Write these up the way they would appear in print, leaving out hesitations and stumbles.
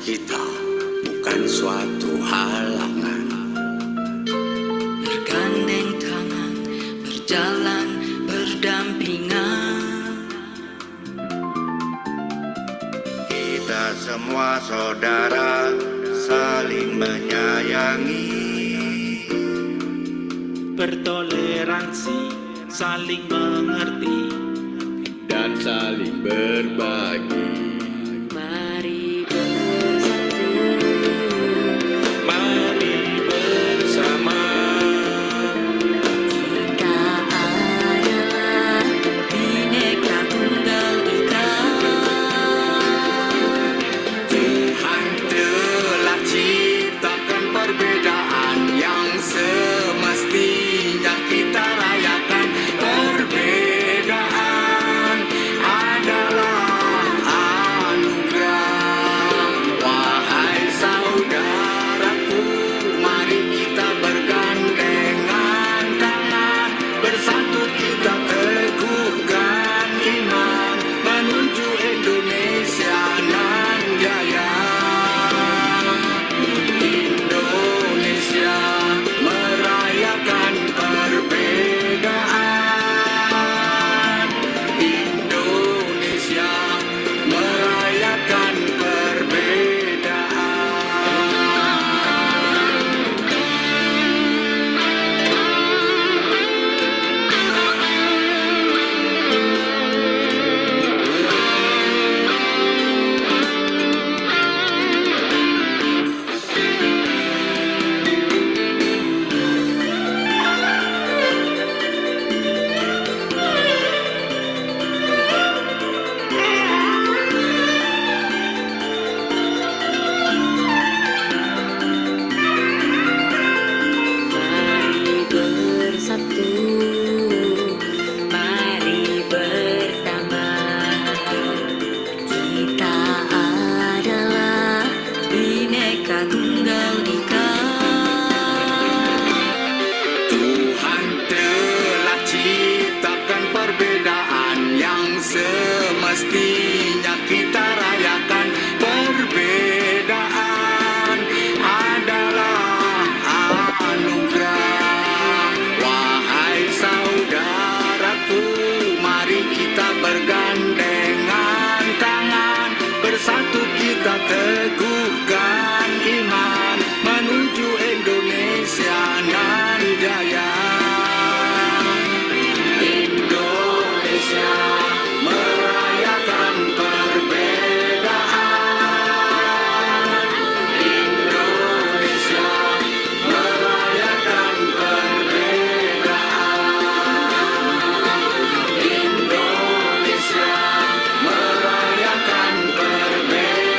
kita bukan suatu halangan. Bergandeng tangan, berjalan berdampingan. Kita semua saudara, saling menyayangi. Bertoleransi, saling mengerti, dan saling berbagi. Mari bersatu, Mari bersama, kita adalah Bhinneka Tunggal Ika. Tuhan telah ciptakan perbedaan yang semestinya kita rayakan. Perbedaan adalah anugerah. Wahai saudaraku, mari kita bergandengan tangan, bersatu kita teguhkan iman menuju Indonesia nan jaya. Indonesia merayakan perbedaan. Indonesia merayakan perbedaan. Mari bersatu, mari bersama. Kita adalah Bhinneka Tunggal Ika. Tuhan telah ciptakan perbedaan yang semestinya kita rayakan. Perbedaan adalah anugerah. Wahai saudaraku, mari kita bergandengan tangan, bersatu kita teguhkan iman menuju Indonesia nan jaya. Indonesia merayakan perbedaan. Indonesia merayakan perbedaan. Indonesia merayakan perbedaan.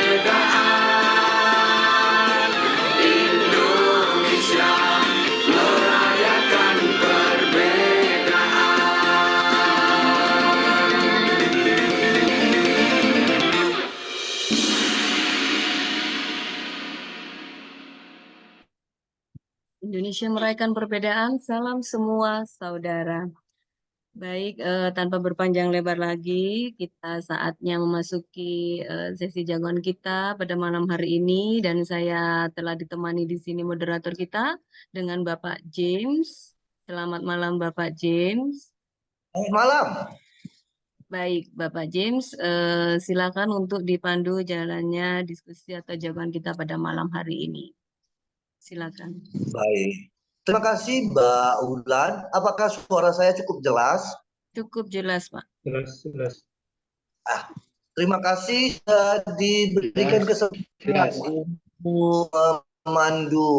Indonesia merayakan perbedaan. Indonesia merayakan perbedaan. Salam semua saudara. Baik, tanpa berpanjang lebar lagi, kita saatnya memasuki sesi jagoan kita pada malam hari ini, dan saya telah ditemani di sini moderator kita dengan Bapak James. Selamat malam Bapak James. Selamat malam. Baik, Bapak James, silakan untuk dipandu jalannya diskusi atau jawaban kita pada malam hari ini. Silakan. Baik. Terima kasih Mbak Ulan. Apakah suara saya cukup jelas? Cukup jelas, Pak. jelas. Terima kasih sudah diberikan kesempatan untuk memandu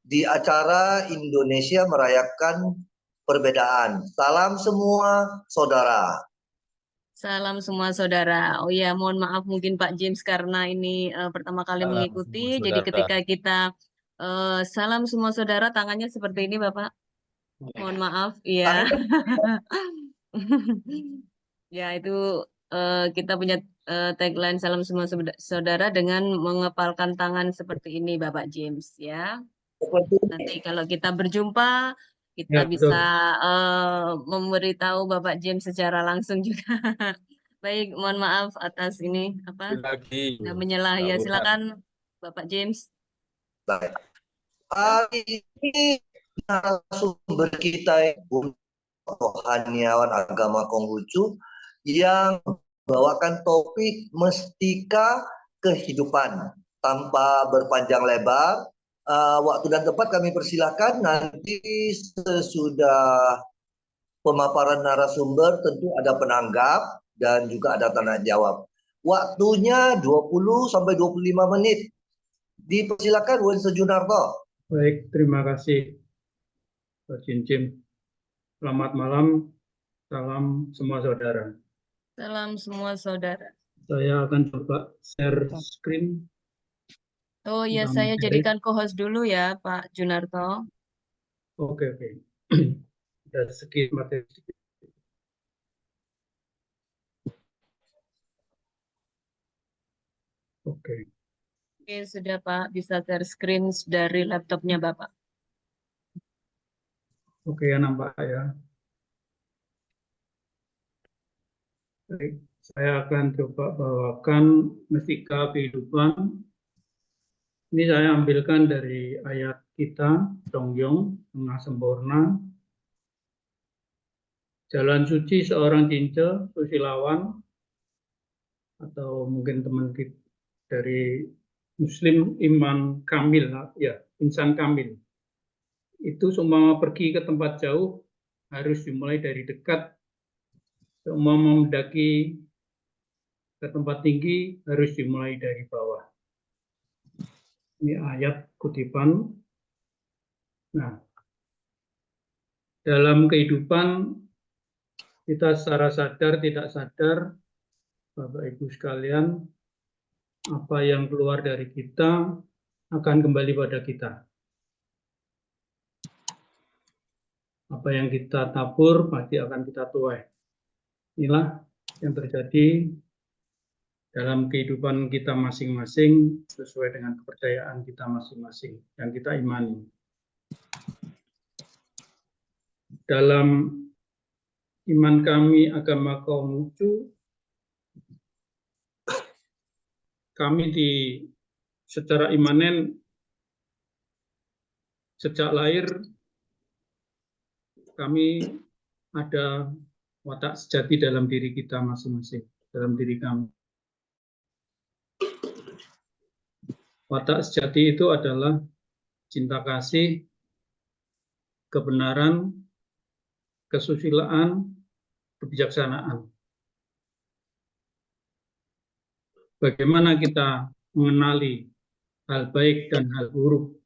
di acara Indonesia Merayakan Perbedaan. Salam semua saudara. Salam semua saudara. Oh ya, mohon maaf mungkin Pak James karena ini pertama kali Salam mengikuti. semua Jadi saudara. ketika kita salam semua saudara, tangannya seperti ini, Bapak. Mohon maaf, ya. Ya, itu kita punya tagline salam semua saudara dengan mengepalkan tangan seperti ini, Bapak James, ya. Nanti kalau kita berjumpa, kita Ya, bisa memberitahu Bapak James secara langsung juga. Baik, mohon maaf atas ini apa lagi menyela ya. Pak Burhan. Silakan Bapak James. Baik. Hari ini narasumber kita Ibu rohaniawan agama Konghucu yang membawakan topik Mestika Kehidupan. Tanpa berpanjang lebar, waktu dan tempat kami persilakan. Nanti sesudah pemaparan narasumber tentu ada penanggap dan juga ada tanya jawab. Waktunya 20 sampai 25 menit. Dipersilakan Wense Junarto. Baik, terima kasih Pak Cincin. Selamat malam, salam semua saudara. Salam semua saudara. Saya akan coba share screen. Oh ya, Yang saya baik. jadikan co-host dulu ya, Pak Junarto. Oke. Ada sedikit materi. Oke. Oke, sudah Pak, bisa share screen dari laptopnya Bapak. Oke, ya nampak ya. Baik, saya akan coba bawakan Mestika Kehidupan. Ini saya ambilkan dari ayat kita, Dongyong, Tengah Sempurna. Jalan suci seorang cinca, susilawan, atau mungkin teman kita dari Muslim iman kamil, ya, insan kamil. Itu semua pergi ke tempat jauh harus dimulai dari dekat. Semua mendaki ke tempat tinggi harus dimulai dari bawah. Ini ayat kutipan. Nah, dalam kehidupan kita secara sadar tidak sadar, Bapak Ibu sekalian, apa yang keluar dari kita akan kembali pada kita. Apa yang kita tabur pasti akan kita tuai. Inilah yang terjadi dalam kehidupan kita masing-masing sesuai dengan kepercayaan kita masing-masing yang kita imani. Dalam iman kami agama Konghucu, kami secara imanen sejak lahir kami ada watak sejati dalam diri kita masing-masing, dalam diri kami. Watak sejati itu adalah cinta kasih, kebenaran, kesusilaan, kebijaksanaan. Bagaimana kita mengenali hal baik dan hal buruk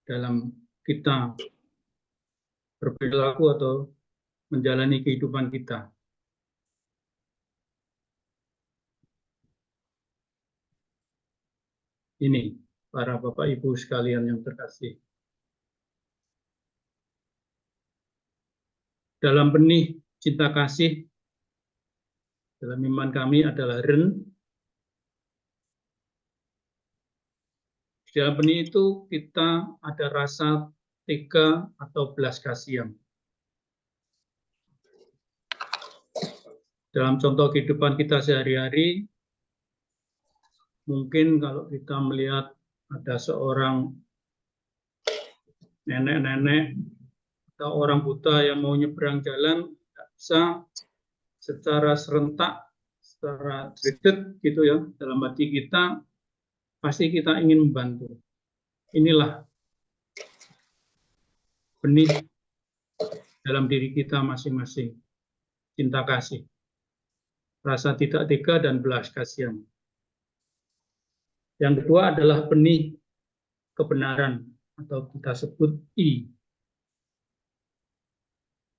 dalam kita berperilaku atau menjalani kehidupan kita. Ini para Bapak Ibu sekalian yang terkasih. Dalam benih cinta kasih, dalam iman kami adalah Ren. Dalam benih itu kita ada rasa tega atau belas kasihan. Dalam contoh kehidupan kita sehari-hari, mungkin kalau kita melihat ada seorang nenek-nenek atau orang buta yang mau nyebrang jalan, tidak bisa secara serentak, secara dredet gitu ya, dalam hati kita pasti kita ingin membantu. Inilah benih dalam diri kita masing-masing, cinta kasih, rasa tidak tega dan belas kasihan. Yang kedua adalah benih kebenaran atau kita sebut I.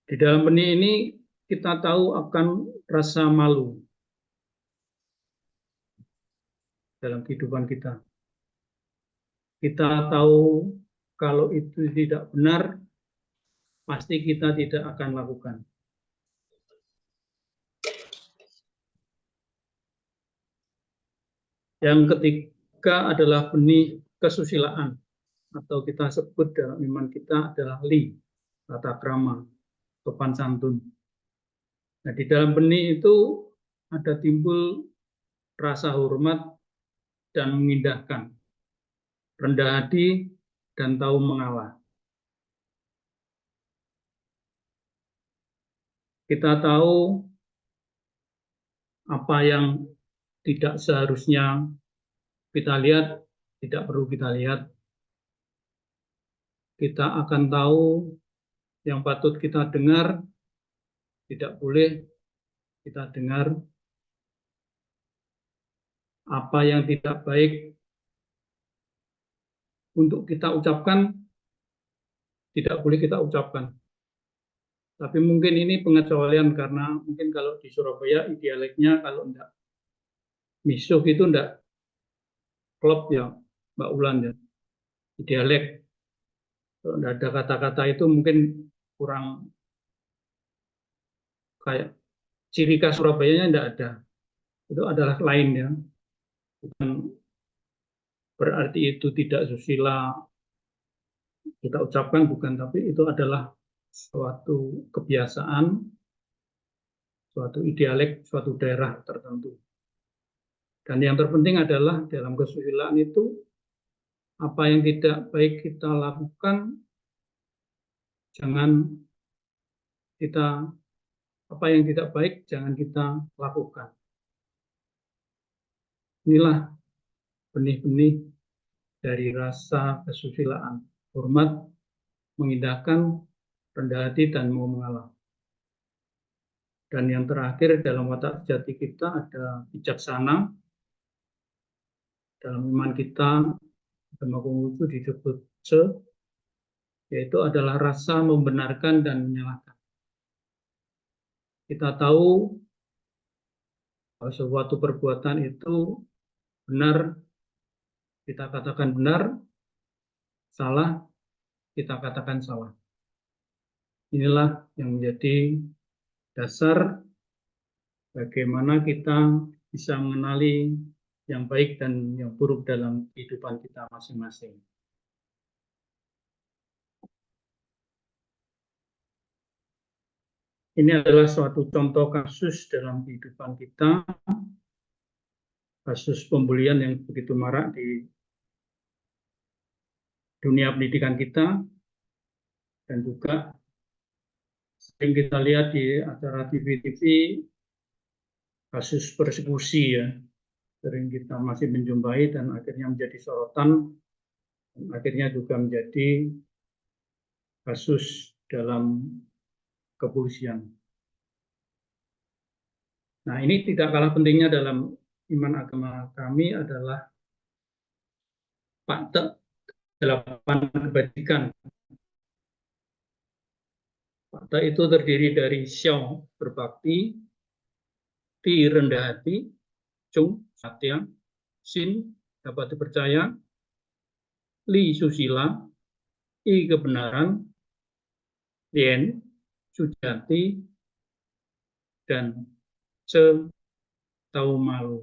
Di dalam benih ini kita tahu akan rasa malu dalam kehidupan kita. Kita tahu kalau itu tidak benar, pasti kita tidak akan lakukan. Yang ketiga adalah benih kesusilaan, atau kita sebut dalam iman kita adalah Li, tata krama, sopan santun. Nah, di dalam benih itu ada timbul rasa hormat dan mengindahkan, rendah hati dan tahu mengalah. Kita tahu apa yang tidak seharusnya kita lihat, tidak perlu kita lihat. Kita akan tahu yang patut kita dengar, tidak boleh kita dengar. Apa yang tidak baik untuk kita ucapkan, tidak boleh kita ucapkan. Tapi mungkin ini pengecualian karena mungkin kalau di Surabaya dialeknya kalau enggak misuh itu enggak klop ya Mbak Ulan ya. Dialek kalau enggak ada kata-kata itu mungkin kurang kayak ciri khas Surabayanya enggak ada. Itu adalah lain ya. Bukan berarti itu tidak susila kita ucapkan bukan, tapi itu adalah suatu kebiasaan, suatu dialek, suatu daerah tertentu. Dan yang terpenting adalah dalam kesusilaan itu, apa yang tidak baik kita lakukan, jangan kita, apa yang tidak baik jangan kita lakukan. Inilah benih-benih dari rasa kesusilaan, hormat, mengindahkan, rendah hati, dan mau mengalah. Dan yang terakhir dalam watak sejati kita ada bijaksana. Dalam iman kita, agama Konghucu disebut ce, yaitu adalah rasa membenarkan dan menyalahkan. Kita tahu bahwa suatu perbuatan itu benar, kita katakan benar, salah, kita katakan salah. Inilah yang menjadi dasar bagaimana kita bisa mengenali yang baik dan yang buruk dalam kehidupan kita masing-masing. Ini adalah suatu contoh kasus dalam kehidupan kita, kasus pembulian yang begitu marak di dunia pendidikan kita, dan juga sering kita lihat di acara TV-TV, kasus persekusi ya, sering kita masih menjumpai dan akhirnya menjadi sorotan, dan akhirnya juga menjadi kasus dalam kepolisian. Nah, ini tidak kalah pentingnya dalam iman agama kami adalah fakta 8 kebajikan. Fakta itu terdiri dari xiao berbakti, ti rendah hati, cung satya, sin dapat dipercaya, li susila, i kebenaran, lien sujati, dan ce tahu malu.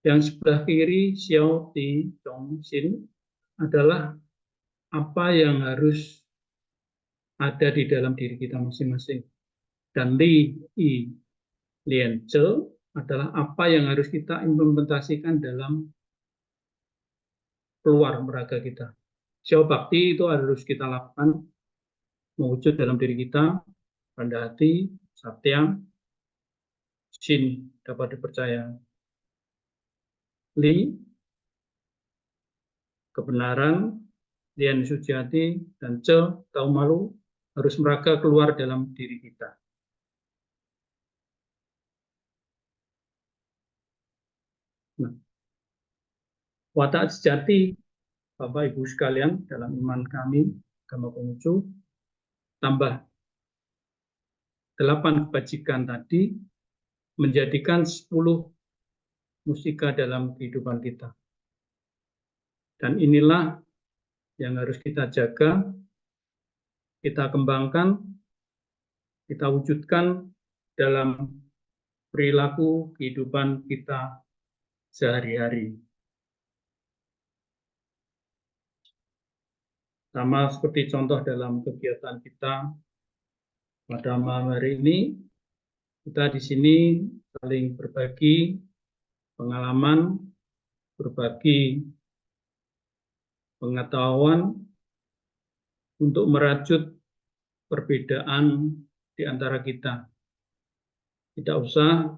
Yang sebelah kiri xiao ti chong sin adalah apa yang harus ada di dalam diri kita masing-masing. Dan li i lien ce adalah apa yang harus kita implementasikan dalam keluar meraga kita. Xiao bakti itu harus kita lakukan mewujud dalam diri kita, rendah hati, satya, sin dapat dipercaya, li kebenaran, lien sujati, dan ce tahu malu harus meraga keluar dalam diri kita. Nah, watak sejati Bapak Ibu sekalian dalam iman kami agama Konghucu tambah 8 kebajikan tadi menjadikan 10 mustika dalam kehidupan kita. Dan inilah yang harus kita jaga, kita kembangkan, kita wujudkan dalam perilaku kehidupan kita sehari-hari. Sama seperti contoh dalam kegiatan kita pada malam hari ini kita di sini saling berbagi pengalaman, berbagi pengetahuan untuk merajut perbedaan di antara kita. Tidak usah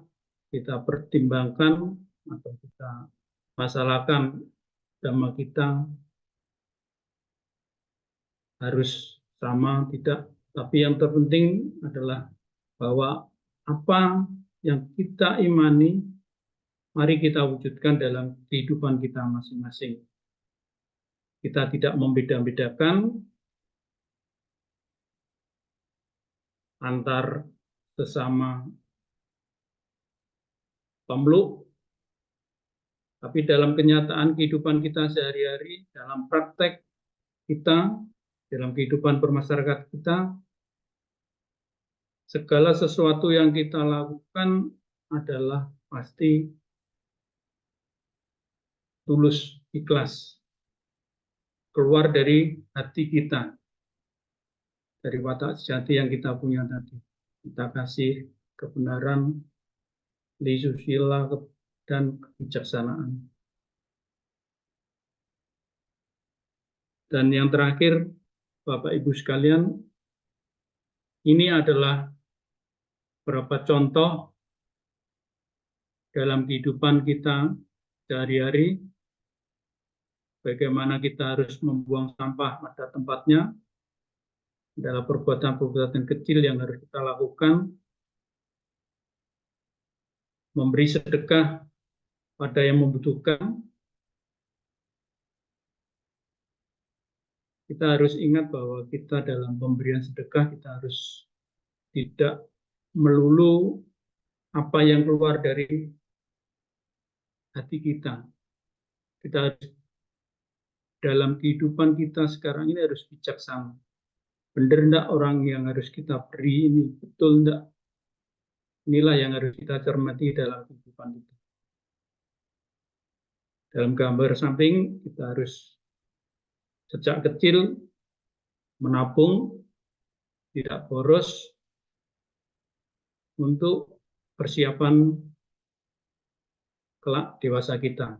kita pertimbangkan atau kita masalahkan agama kita harus sama, tidak. Tapi yang terpenting adalah bahwa apa yang kita imani, mari kita wujudkan dalam kehidupan kita masing-masing. Kita tidak membeda-bedakan antar sesama pemeluk, tapi dalam kenyataan kehidupan kita sehari-hari, dalam praktek kita, dalam kehidupan bermasyarakat kita, segala sesuatu yang kita lakukan adalah pasti tulus, ikhlas, keluar dari hati kita, dari watak sejati yang kita punya tadi. Kita kasih kebenaran, lisusila, dan kebijaksanaan. Dan yang terakhir, Bapak Ibu sekalian, ini adalah beberapa contoh dalam kehidupan kita sehari-hari, bagaimana kita harus membuang sampah pada tempatnya, adalah perbuatan-perbuatan kecil yang harus kita lakukan, memberi sedekah pada yang membutuhkan. Kita harus ingat bahwa kita dalam pemberian sedekah, kita harus tidak melulu apa yang keluar dari hati kita. Kita harus, dalam kehidupan kita sekarang ini harus bijaksana. Benar enggak orang yang harus kita beri ini? Betul enggak? Inilah yang harus kita cermati dalam kehidupan kita. Dalam gambar samping, kita harus sejak kecil menabung, tidak boros, untuk persiapan kelak dewasa kita.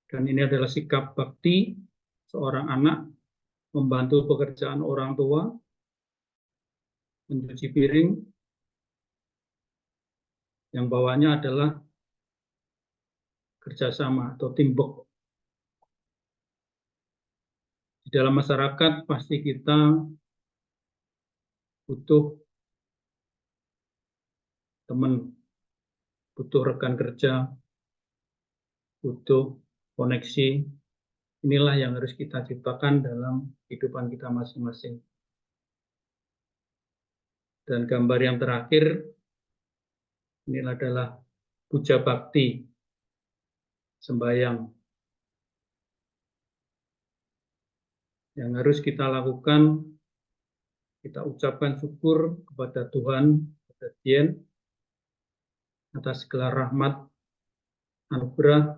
Dan ini adalah sikap bakti seorang anak, membantu pekerjaan orang tua, mencuci piring, yang bawahnya adalah kerjasama atau teamwork. Di dalam masyarakat pasti kita butuh teman, butuh rekan kerja, butuh koneksi. Inilah yang harus kita ciptakan dalam kehidupan kita masing-masing. Dan gambar yang terakhir, ini adalah puja bakti, sembahyang. Yang harus kita lakukan, kita ucapkan syukur kepada Tuhan, kepada Tien, atas segala rahmat, anugerah,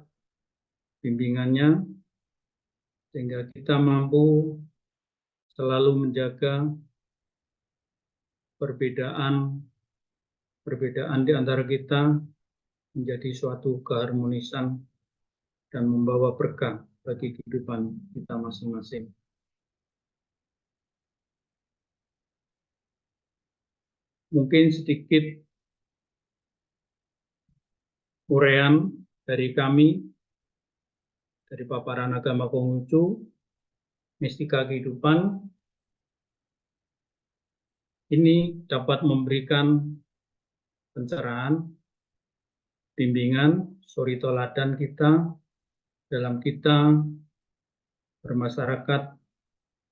bimbingannya, sehingga kita mampu selalu menjaga perbedaan di antara kita menjadi suatu keharmonisan dan membawa berkah bagi kehidupan kita masing-masing. Mungkin sedikit uraian dari kami, dari paparan agama Konghucu, mistika kehidupan, ini dapat memberikan pencerahan, bimbingan, suri toladan kita dalam kita bermasyarakat,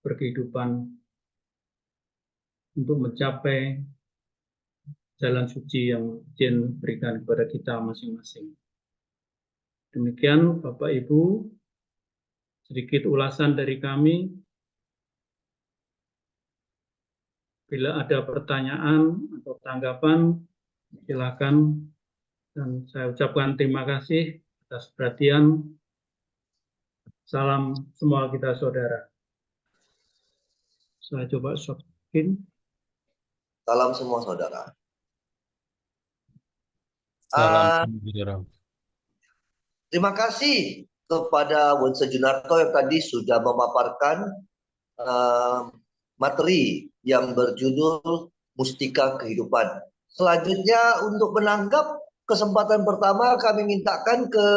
berkehidupan untuk mencapai jalan suci yang Tien berikan kepada kita masing-masing. Demikian Bapak Ibu, sedikit ulasan dari kami. Bila ada pertanyaan atau tanggapan, silakan. Dan saya ucapkan terima kasih atas perhatian. Salam semua kita saudara. Saya coba stop. Mungkin Salam semua saudara. Salam Ah, saudara. terima kasih kepada Wonse Junarto yang tadi sudah memaparkan materi yang berjudul Mustika Kehidupan. Selanjutnya untuk menanggap kesempatan pertama kami mintakan ke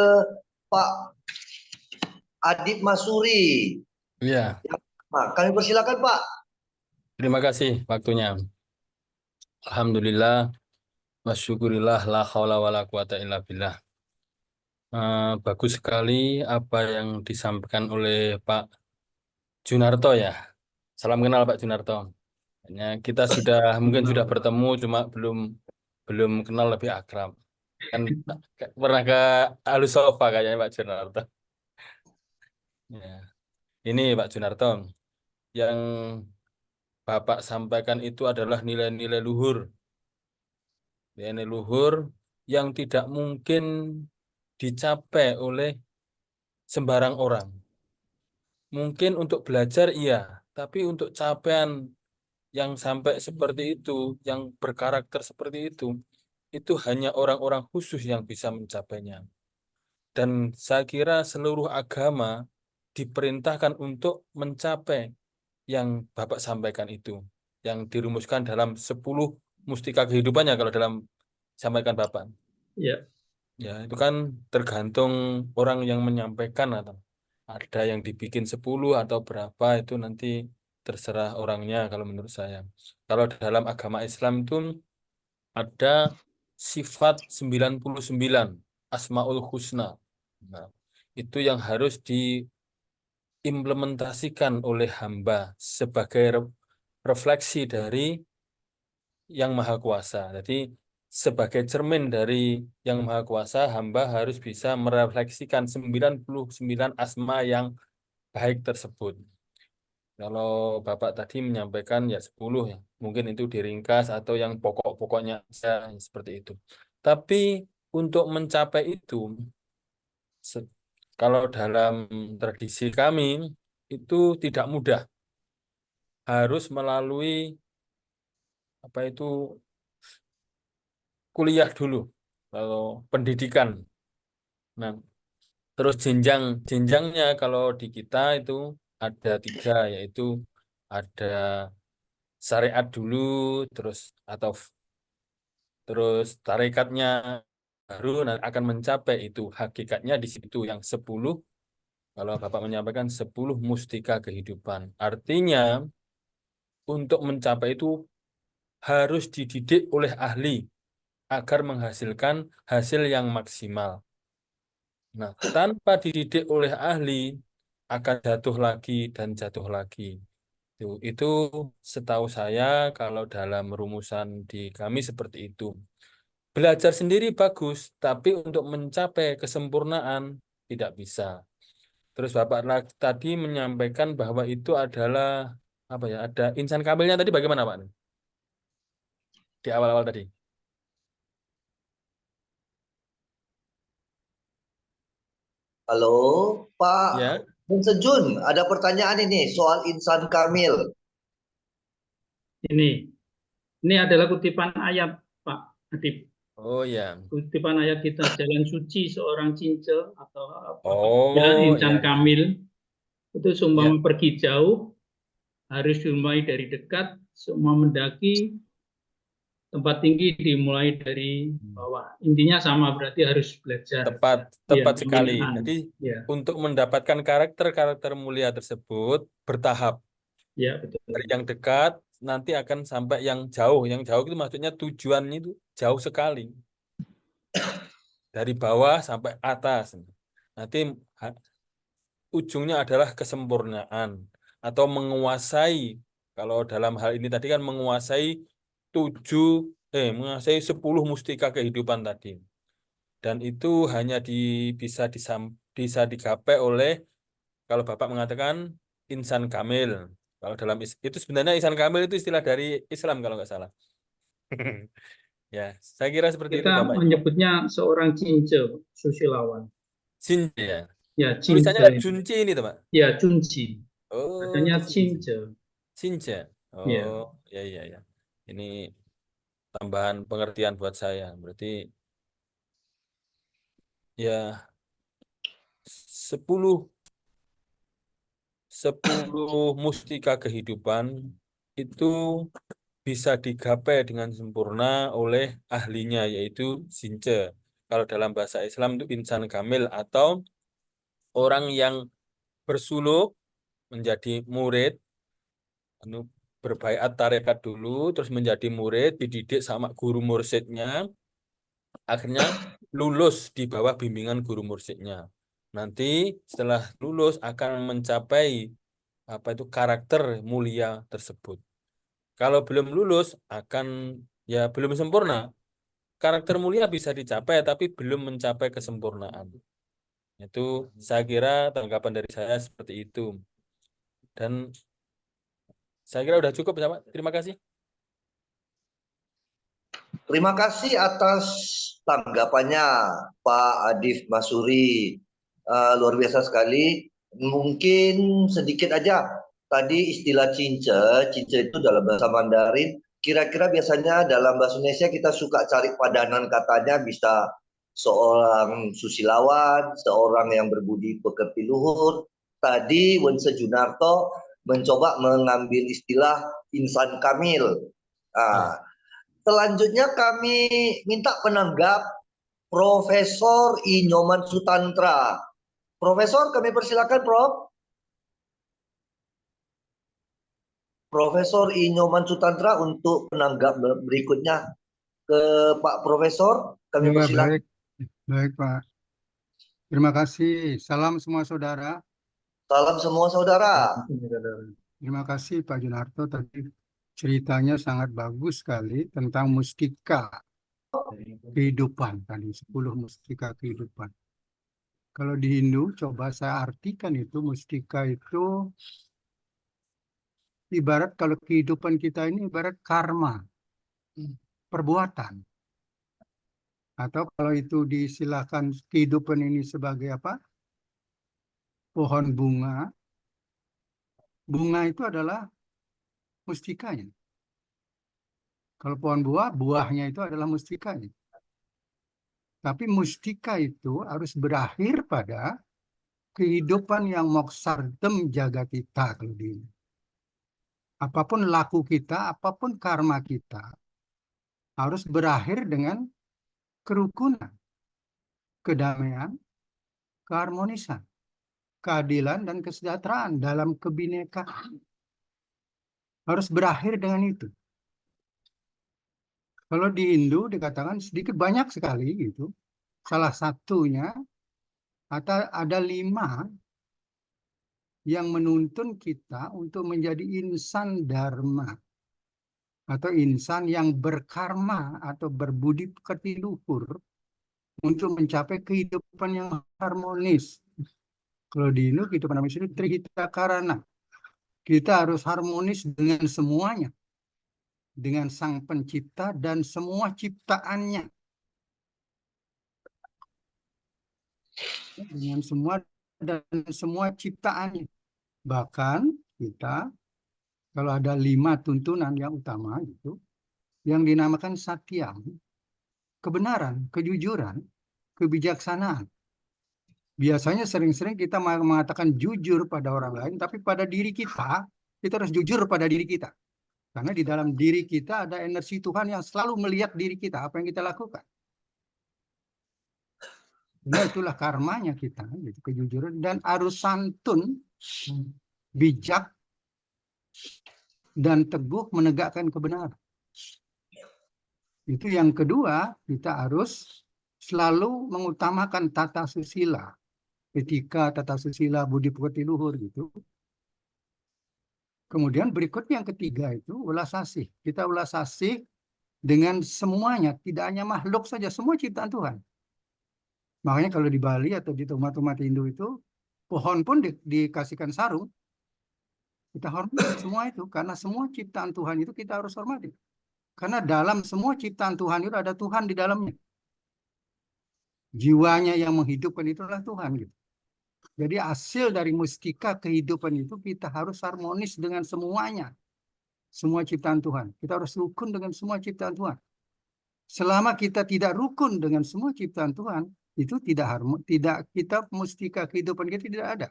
Pak Adib Masuri. Ya, Nah, kami persilakan Pak. terima kasih waktunya. Alhamdulillah, wasyukurillah, la haula wala quwata illa billah. Bagus sekali apa yang disampaikan oleh Pak Junarto ya. Salam kenal Pak Junarto. Hanya kita mungkin sudah bertemu, cuma belum kenal lebih akrab. Kan pernah ke Alusofa kayaknya Pak Junarto. Ya. Ini Pak Junarto, yang Bapak sampaikan itu adalah nilai-nilai luhur. Nilai luhur yang tidak mungkin dicapai oleh sembarang orang. Mungkin untuk belajar iya, tapi untuk capaian yang sampai seperti itu, yang berkarakter seperti itu hanya orang-orang khusus yang bisa mencapainya. Dan saya kira seluruh agama diperintahkan untuk mencapai yang Bapak sampaikan itu, yang dirumuskan dalam 10 mustika kehidupannya kalau dalam sampaikan Bapak. ya, Ya, itu kan tergantung orang yang menyampaikan, atau ada yang dibikin 10 atau berapa, itu nanti terserah orangnya kalau menurut saya. Kalau dalam agama Islam itu ada sifat 99 Asmaul Husna. Nah, itu yang harus diimplementasikan oleh hamba sebagai refleksi dari Yang Maha Kuasa. Jadi sebagai cermin dari Yang Maha Kuasa, hamba harus bisa merefleksikan 99 asma yang baik tersebut. Kalau Bapak tadi menyampaikan ya 10 ya, mungkin itu diringkas atau yang pokok-pokoknya saja seperti itu. Tapi untuk mencapai itu, kalau dalam tradisi kami itu tidak mudah. Harus melalui apa itu kuliah dulu, kalau pendidikan. Nah, terus jenjangnya kalau di kita itu ada 3, yaitu ada syariat dulu, terus tarikatnya baru akan mencapai itu. Hakikatnya di situ yang 10, kalau Bapak menyampaikan 10 mustika kehidupan. Artinya untuk mencapai itu harus dididik oleh ahli agar menghasilkan hasil yang maksimal. Nah, tanpa dididik oleh ahli, akan jatuh lagi dan jatuh lagi. Itu setahu saya kalau dalam rumusan di kami seperti itu. Belajar sendiri bagus, tapi untuk mencapai kesempurnaan tidak bisa. Terus Bapak tadi menyampaikan bahwa itu adalah apa ya? Ada insan kamilnya tadi bagaimana Pak? Di awal-awal tadi. Halo, Pak Ya. Wonse Jun, ada pertanyaan ini soal insan kamil. ini adalah kutipan ayat Pak Adib. Oh ya. Kutipan ayat kita, jalan suci seorang cince atau apa, Oh bilang insan ya. kamil itu seumpama Ya. pergi jauh, harus dimulai dari dekat, semua mendaki tempat tinggi dimulai dari bawah. Intinya sama, berarti harus belajar. Tepat Ya, sekali. pembinaan. Jadi Ya, untuk mendapatkan karakter mulia tersebut bertahap. ya betul. Dari yang dekat nanti akan sampai yang jauh. Yang jauh itu maksudnya tujuannya itu jauh sekali. Dari bawah sampai atas. Nanti ujungnya adalah kesempurnaan atau menguasai. Kalau dalam hal ini tadi kan menguasai 10 mustika kehidupan tadi. Dan itu hanya bisa digapai oleh, kalau Bapak mengatakan insan kamil. Kalau dalam itu sebenarnya insan kamil itu istilah dari Islam kalau nggak salah. Ya, saya kira seperti itu Kita Bapak. menyebutnya seorang cince, susilawan. Cince ya. Ya, Tulisannya cince. Junci ini, Pak. Ya, Junci. Oh, Adanya cince. Cince. Iya. Oh, ya, ya, ya. Ini tambahan pengertian buat saya. Berarti ya 10 mustika kehidupan itu bisa digapai dengan sempurna oleh ahlinya, yaitu Zince. Kalau dalam bahasa Islam itu insan kamil atau orang yang bersuluk menjadi murid, anu, berbaiat tarekat dulu, terus menjadi murid, dididik sama guru mursyidnya, akhirnya lulus di bawah bimbingan guru mursyidnya. Nanti setelah lulus akan mencapai apa itu karakter mulia tersebut. Kalau belum lulus akan ya belum sempurna. Karakter mulia bisa dicapai tapi belum mencapai kesempurnaan. Itu saya kira tanggapan dari saya seperti itu. Dan saya kira udah cukup ya, Pak. Terima kasih. Terima kasih atas tanggapannya Pak Adif Masuri. Luar biasa sekali. Mungkin sedikit aja. Tadi istilah cince, cince itu dalam bahasa Mandarin. Kira-kira biasanya dalam bahasa Indonesia kita suka cari padanan katanya, bisa seorang susilawan, seorang yang berbudi pekerti luhur. Tadi Wense Junarto mencoba mengambil istilah insan kamil. Ya. Selanjutnya kami minta penanggap Profesor I. Nyoman Sutantra. Profesor, kami persilakan, Prof. Profesor I. Nyoman Sutantra untuk penanggap berikutnya ke Pak Profesor. Kami Ya, persilakan. baik Pak. Terima kasih. Salam semua saudara. Salam semua saudara. Terima kasih Pak Junarto, tadi ceritanya sangat bagus sekali tentang mustika kehidupan tadi, 10 mustika kehidupan. Kalau di Hindu coba saya artikan itu, mustika itu ibarat, kalau kehidupan kita ini ibarat karma, perbuatan. Atau kalau itu diistilahkan kehidupan ini sebagai apa? Pohon bunga. Bunga itu adalah mustikanya. Kalau pohon buah, buahnya itu adalah mustikanya. Tapi mustika itu harus berakhir pada kehidupan yang moksardem jagatita. Apapun laku kita, apapun karma kita, harus berakhir dengan kerukunan, kedamaian, keharmonisan, keadilan, dan kesejahteraan dalam kebinekaan. Harus berakhir dengan itu. Kalau di Hindu dikatakan sedikit banyak sekali gitu. Salah satunya ada 5 yang menuntun kita untuk menjadi insan dharma atau insan yang berkarma atau berbudi pekerti luhur untuk mencapai kehidupan yang harmonis. Kalau di Hindu kehidupan harmonis itu trihita karana. Kita harus harmonis dengan semuanya. Dengan Sang Pencipta dan semua ciptaannya. Dengan semua dan semua ciptaannya. Bahkan kita, kalau ada 5 tuntunan yang utama itu, yang dinamakan satya, kebenaran, kejujuran, kebijaksanaan. Biasanya sering-sering kita mengatakan jujur pada orang lain, tapi pada diri kita harus jujur pada diri kita. Karena di dalam diri kita ada energi Tuhan yang selalu melihat diri kita, apa yang kita lakukan. Nah, itulah karmanya kita, gitu, kejujuran dan harus santun, bijak, dan teguh menegakkan kebenaran. Itu yang kedua, kita harus selalu mengutamakan tata susila, etika, tata susila, budi pekerti luhur gitu. Kemudian berikutnya yang ketiga itu ulas asih. Kita ulas asih dengan semuanya, tidak hanya makhluk saja, semua ciptaan Tuhan. Makanya kalau di Bali atau di umat-umat Hindu itu, pohon pun dikasihkan sarung. Kita hormati semua itu, karena semua ciptaan Tuhan itu kita harus hormati. Karena dalam semua ciptaan Tuhan itu ada Tuhan di dalamnya. Jiwanya yang menghidupkan itulah Tuhan. Gitu. Jadi hasil dari mustika kehidupan itu kita harus harmonis dengan semuanya. semua ciptaan Tuhan. Kita harus rukun dengan semua ciptaan Tuhan. Selama kita tidak rukun dengan semua ciptaan Tuhan, itu tidak kita mustika kehidupan kita tidak ada.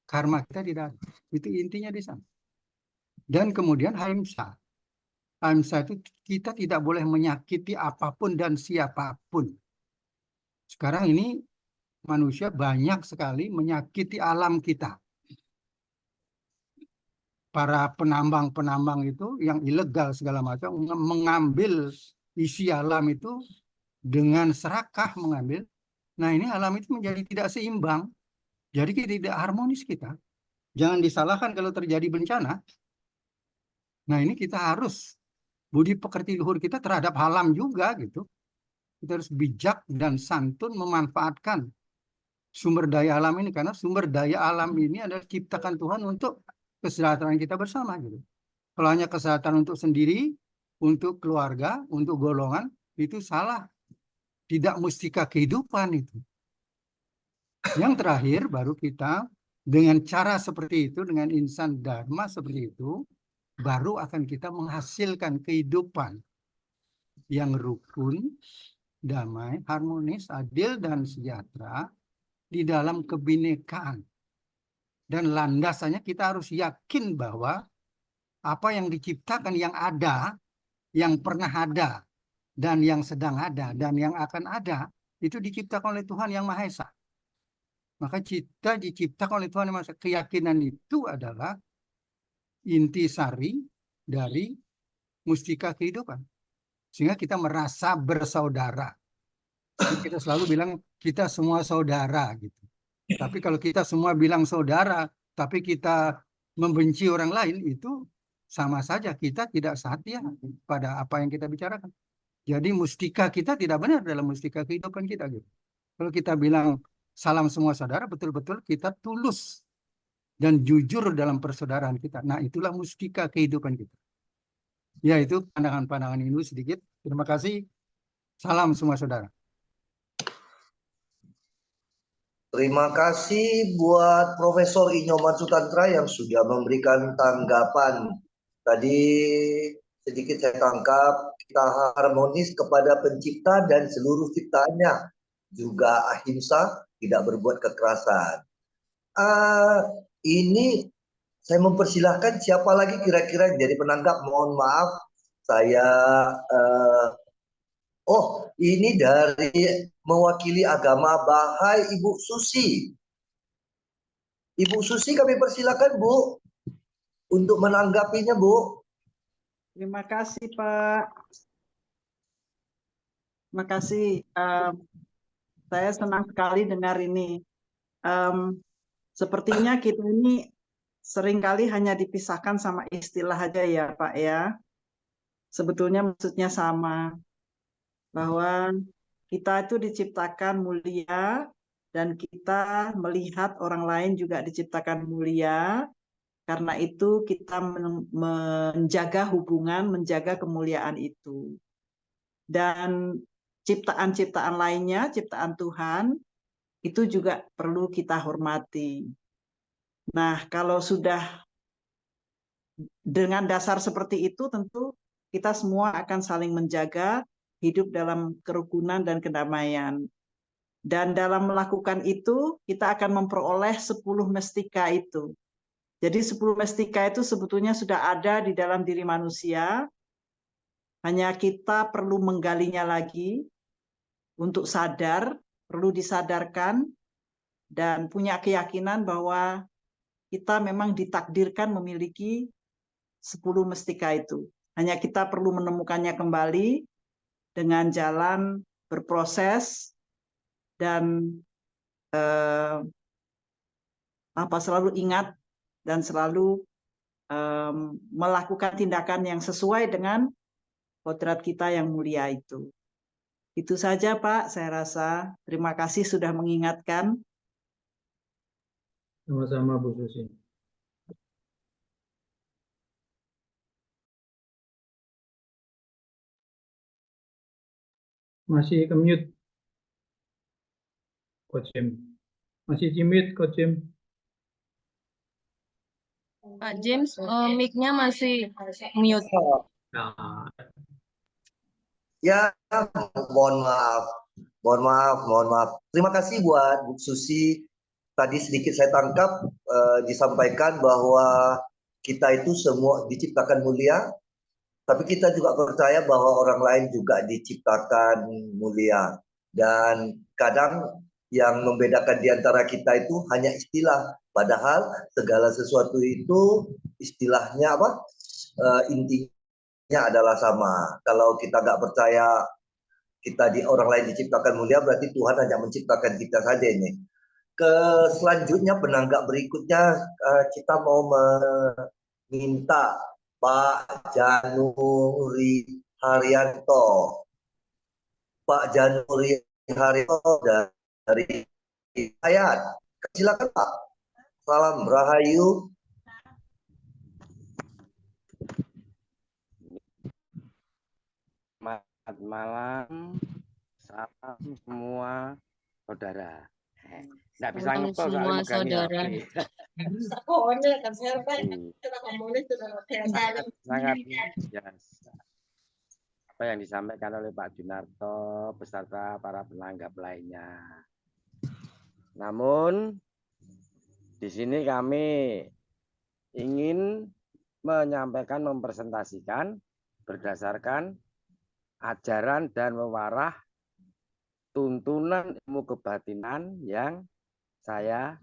Karma kita tidak ada. Itu intinya di sana. Dan kemudian ahimsa. Ahimsa itu kita tidak boleh menyakiti apapun dan siapapun. Sekarang ini manusia banyak sekali menyakiti alam kita. Para penambang-penambang itu yang ilegal segala macam mengambil isi alam itu dengan serakah mengambil. Nah, ini alam itu menjadi tidak seimbang. Jadi tidak harmonis kita. Jangan disalahkan kalau terjadi bencana. Nah, ini kita harus budi pekerti luhur kita terhadap alam juga gitu. Kita harus bijak dan santun memanfaatkan sumber daya alam ini, karena sumber daya alam ini adalah ciptakan Tuhan untuk kesejahteraan kita bersama gitu. Kalau hanya kesehatan untuk sendiri, untuk keluarga, untuk golongan, itu salah. Tidak mustika kehidupan itu. Yang terakhir baru kita dengan cara seperti itu, dengan insan dharma seperti itu, baru akan kita menghasilkan kehidupan yang rukun, damai, harmonis, adil, dan sejahtera di dalam kebinekaan. Dan landasannya kita harus yakin bahwa apa yang diciptakan, yang ada, yang pernah ada, dan yang sedang ada, dan yang akan ada, itu diciptakan oleh Tuhan Yang Maha Esa. Maka kita diciptakan oleh Tuhan Yang Maha Esa. Keyakinan itu adalah intisari dari mustika kehidupan. Sehingga kita merasa bersaudara. Kita selalu bilang kita semua saudara gitu. Tapi kalau kita semua bilang saudara, tapi kita membenci orang lain, itu sama saja kita tidak setia pada apa yang kita bicarakan. Jadi mustika kita tidak benar dalam mustika kehidupan kita gitu. Kalau kita bilang salam semua saudara, betul-betul kita tulus dan jujur dalam persaudaraan kita. Nah, itulah mustika kehidupan kita. Ya, itu pandangan-pandangan ini sedikit. Terima kasih. Salam semua saudara. Terima kasih buat Profesor Inyoman Sutantra yang sudah memberikan tanggapan. Tadi sedikit saya tangkap, kita harmonis kepada pencipta dan seluruh ciptaannya. Juga ahimsa, tidak berbuat kekerasan. Ini saya mempersilahkan siapa lagi kira-kira jadi penanggap. Mohon maaf, saya ini dari mewakili agama Bahai, Ibu Susi. Ibu Susi, kami persilakan Bu untuk menanggapinya, Bu. Terima kasih, Pak. Terima kasih. Saya senang sekali dengar ini. Sepertinya kita ini seringkali hanya dipisahkan sama istilah aja ya, Pak ya. Sebetulnya maksudnya sama. Bahwa kita itu diciptakan mulia dan kita melihat orang lain juga diciptakan mulia. Karena itu kita menjaga hubungan, menjaga kemuliaan itu. Dan ciptaan-ciptaan lainnya, ciptaan Tuhan, itu juga perlu kita hormati. Nah, kalau sudah dengan dasar seperti itu, tentu kita semua akan saling menjaga, hidup dalam kerukunan dan kedamaian. Dan dalam melakukan itu, kita akan memperoleh 10 mestika itu. Jadi 10 mestika itu sebetulnya sudah ada di dalam diri manusia, hanya kita perlu menggalinya lagi untuk sadar, perlu disadarkan, dan punya keyakinan bahwa kita memang ditakdirkan memiliki 10 mestika itu. Hanya kita perlu menemukannya kembali dengan jalan berproses dan selalu ingat dan selalu melakukan tindakan yang sesuai dengan kodrat kita yang mulia itu. Itu saja, Pak, saya rasa. Terima kasih sudah mengingatkan. Sama-sama, Bu Susi. Masih ke-mute, Coach Jim. Masih di-mute, Coach Jim. Pak James, mic-nya masih mute. Nah, Ya, mohon maaf, mohon maaf, mohon maaf. Terima kasih buat Bu Susi. Tadi sedikit saya tangkap disampaikan bahwa kita itu semua diciptakan mulia, tapi kita juga percaya bahwa orang lain juga diciptakan mulia. Dan kadang yang membedakan di antara kita itu hanya istilah, padahal segala sesuatu itu istilahnya apa? Intinya adalah sama. Kalau kita nggak percaya kita di orang lain diciptakan mulia, berarti Tuhan hanya menciptakan kita saja ini. Selanjutnya penanggap berikutnya kita mau meminta Pak Januri Haryanto. Pak Januri Haryanto dari Ayat. Silakan Pak. Salam Rahayu. Selamat malam, salam semua saudara. Nggak bisa Salam ngepel semua soalnya megangi saudara. Sangat biasa. Apa yang disampaikan oleh Pak Junarto beserta para penanggap lainnya. Namun di sini kami ingin menyampaikan, mempresentasikan berdasarkan ajaran dan mewarah tuntunan ilmu kebatinan yang saya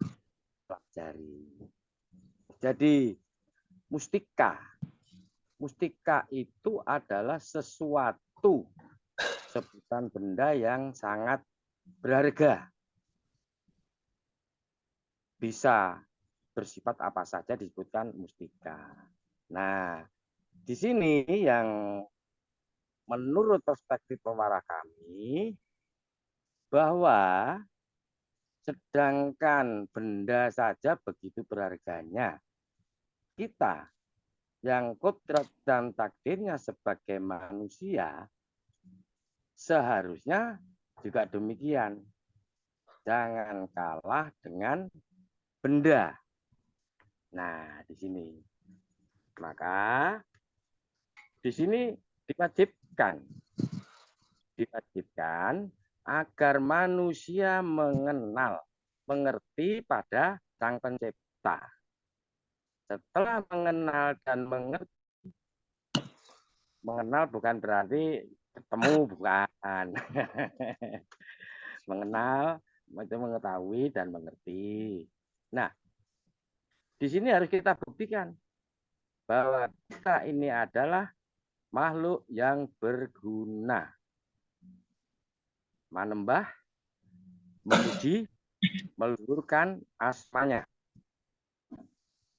pelajari. Jadi mustika itu adalah sesuatu, sebutan benda yang sangat berharga. Bisa bersifat apa saja disebutkan mustika. Nah, di sini yang menurut perspektif pewarah kami, bahwa sedangkan benda saja begitu berharganya, kita yang kodrat dan takdirnya sebagai manusia seharusnya juga demikian. Jangan kalah dengan benda. Nah, di sini. Maka di sini diwajibkan agar manusia mengerti pada Sang Pencipta. Setelah mengenal dan mengenal bukan berarti ketemu, bukan. Mengenal itu mengetahui dan mengerti. Nah, di sini harus kita buktikan bahwa kita ini adalah makhluk yang berguna. Manembah, memuji, meluhurkan asmanya.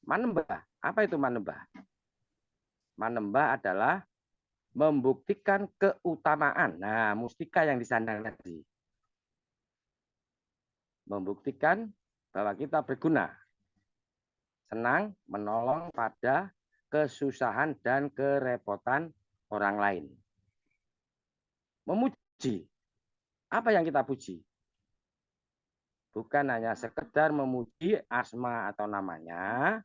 Manembah, apa itu manembah? Manembah adalah membuktikan keutamaan. Nah, mustika yang disandang tadi. Membuktikan bahwa kita berguna. Senang menolong pada kesusahan dan kerepotan orang lain. Memuji. Apa yang kita puji? Bukan hanya sekedar memuji asma atau namanya,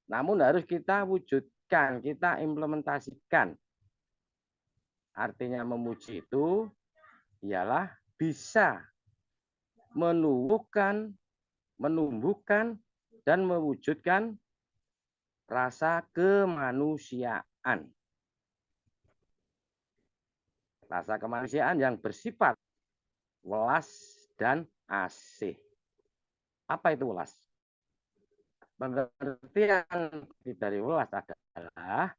namun harus kita wujudkan, kita implementasikan. Artinya memuji itu ialah bisa menumbuhkan dan mewujudkan rasa kemanusiaan. Rasa kemanusiaan yang bersifat welas dan asih. Apa itu welas? Pengertian dari welas adalah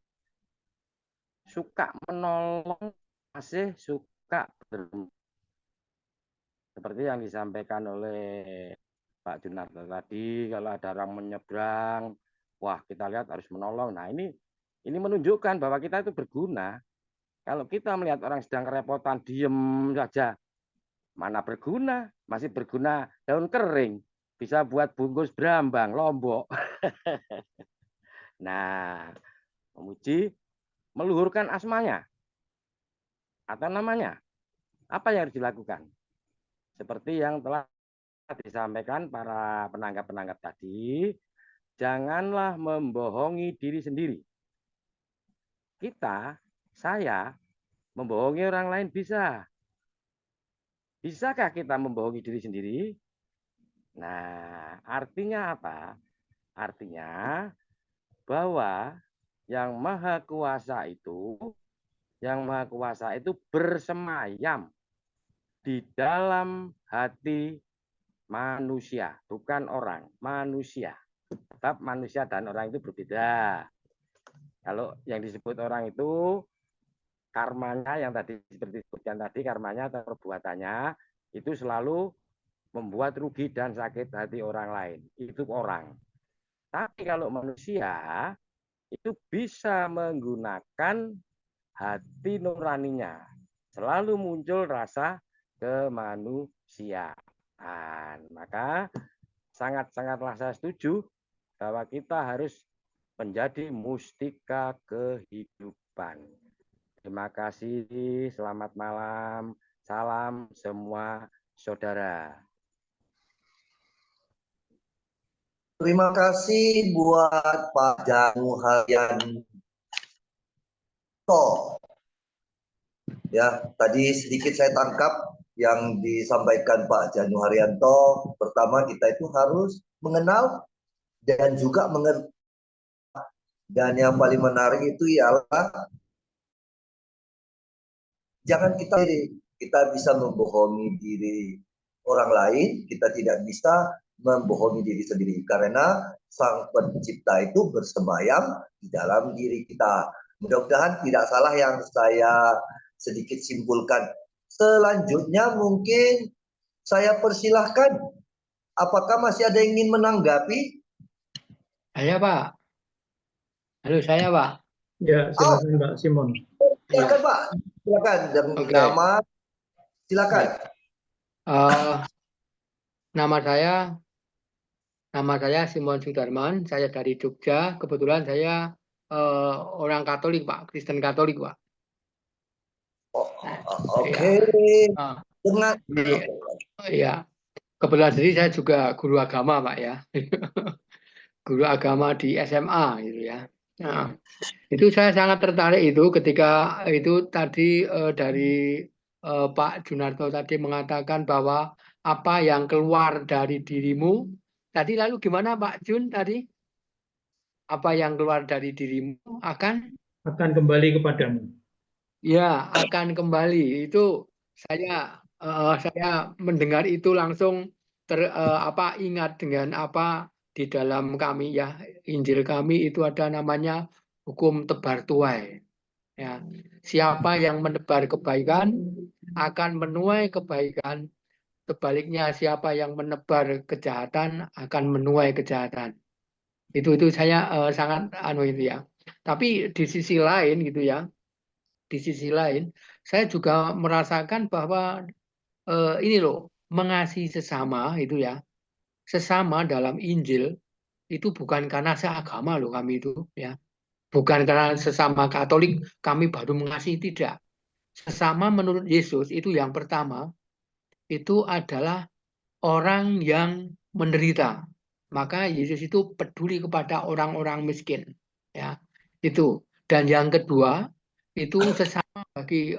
suka menolong, asih, suka berembuk. Seperti yang disampaikan oleh Pak Junarto tadi, kalau ada orang menyeberang, wah kita lihat harus menolong. Nah ini menunjukkan bahwa kita itu berguna. Kalau kita melihat orang sedang kerepotan, diem saja, mana berguna, masih berguna daun kering, bisa buat bungkus berambang, lombok. Nah, memuji, meluhurkan asmanya atau namanya. Apa yang harus dilakukan? Seperti yang telah disampaikan para penanggap-penanggap tadi, janganlah membohongi diri sendiri. Saya membohongi orang lain bisa. Bisakah kita membohongi diri sendiri? Nah, artinya apa? Artinya bahwa yang maha kuasa itu bersemayam di dalam hati manusia, bukan orang, manusia. Tetap manusia dan orang itu berbeda. Kalau yang disebut orang itu karmanya yang tadi seperti disebutkan tadi, karmanya atau perbuatannya itu selalu membuat rugi dan sakit hati orang lain. Itu orang. Tapi kalau manusia itu bisa menggunakan hati nuraninya. Selalu muncul rasa kemanusiaan. Maka sangat-sangatlah saya setuju bahwa kita harus menjadi mustika kehidupan. Terima kasih, selamat malam, salam semua saudara. Terima kasih buat Pak Janu Haryanto. Ya, tadi sedikit saya tangkap yang disampaikan Pak Janu Haryanto. Pertama, kita itu harus mengenal dan juga mengerti. Dan yang paling menarik itu ialah jangan kita bisa membohongi diri orang lain, kita tidak bisa membohongi diri sendiri karena Sang Pencipta itu bersemayam di dalam diri kita. Mudah-mudahan tidak salah yang saya sedikit simpulkan. Selanjutnya mungkin saya persilahkan. Apakah masih ada yang ingin menanggapi? Saya, Pak. Halo, saya, Pak. Ya, silakan Pak Simon. Silakan Pak, silakan. Dan nama, silakan. Nama saya Simon Sudarman. Saya dari Jogja. Kebetulan saya orang Katolik, Pak, Kristen Katolik, Pak. Oke. Iya. Kebetulan sendiri saya juga guru agama, Pak, ya. Guru agama di SMA, gitu ya. Nah, itu saya sangat tertarik itu ketika itu tadi dari Pak Junarto tadi mengatakan bahwa apa yang keluar dari dirimu tadi, lalu gimana Pak Jun tadi? Apa yang keluar dari dirimu akan kembali kepadamu. Ya, akan kembali. Itu saya mendengar itu langsung ingat dengan apa di dalam kami ya, Injil kami itu ada namanya hukum tebar tuai. Ya, siapa yang menebar kebaikan akan menuai kebaikan. Sebaliknya siapa yang menebar kejahatan akan menuai kejahatan. Itu saya sangat itu ya. Tapi di sisi lain gitu ya. Di sisi lain, saya juga merasakan bahwa ini loh, mengasihi sesama itu ya. Sesama dalam Injil itu bukan karena seagama loh kami itu ya. Bukan karena sesama Katolik kami baru mengasihi, tidak. Sesama menurut Yesus itu yang pertama itu adalah orang yang menderita. Maka Yesus itu peduli kepada orang-orang miskin ya. Itu. Dan yang kedua itu sesama bagi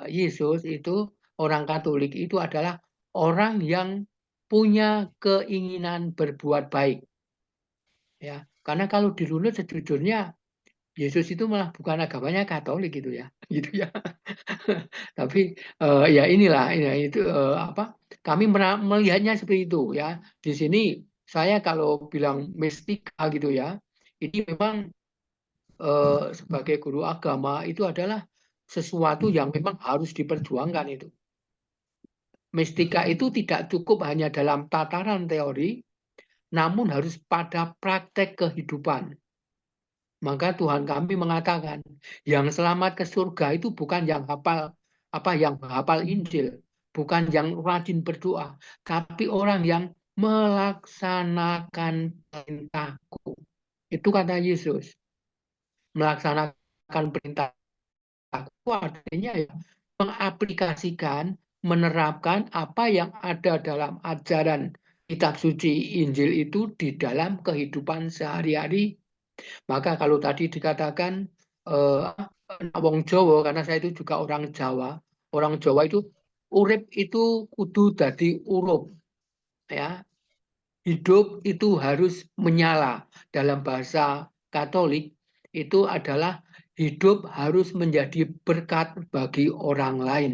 Yesus itu orang Katolik itu adalah orang yang punya keinginan berbuat baik. Ya, karena kalau dirunut sejujurnya Yesus itu malah bukan agamanya Katolik gitu ya. Gitu ya. Tapi ya inilah itu kami melihatnya seperti itu ya. Di sini saya kalau bilang mistika gitu ya, ini memang sebagai guru agama itu adalah sesuatu yang memang harus diperjuangkan itu. Mistika itu tidak cukup hanya dalam tataran teori, namun harus pada praktek kehidupan. Maka Tuhan kami mengatakan, yang selamat ke surga itu bukan yang hafal Injil, bukan yang rajin berdoa, tapi orang yang melaksanakan perintahku. Itu kata Yesus. Melaksanakan perintah artinya ya, mengaplikasikan, menerapkan apa yang ada dalam ajaran kitab suci Injil itu di dalam kehidupan sehari-hari. Maka kalau tadi dikatakan wong Jawa, karena saya itu juga orang Jawa itu urip itu kudu dadi urup, ya. Hidup itu harus menyala. Dalam bahasa Katolik itu adalah hidup harus menjadi berkat bagi orang lain,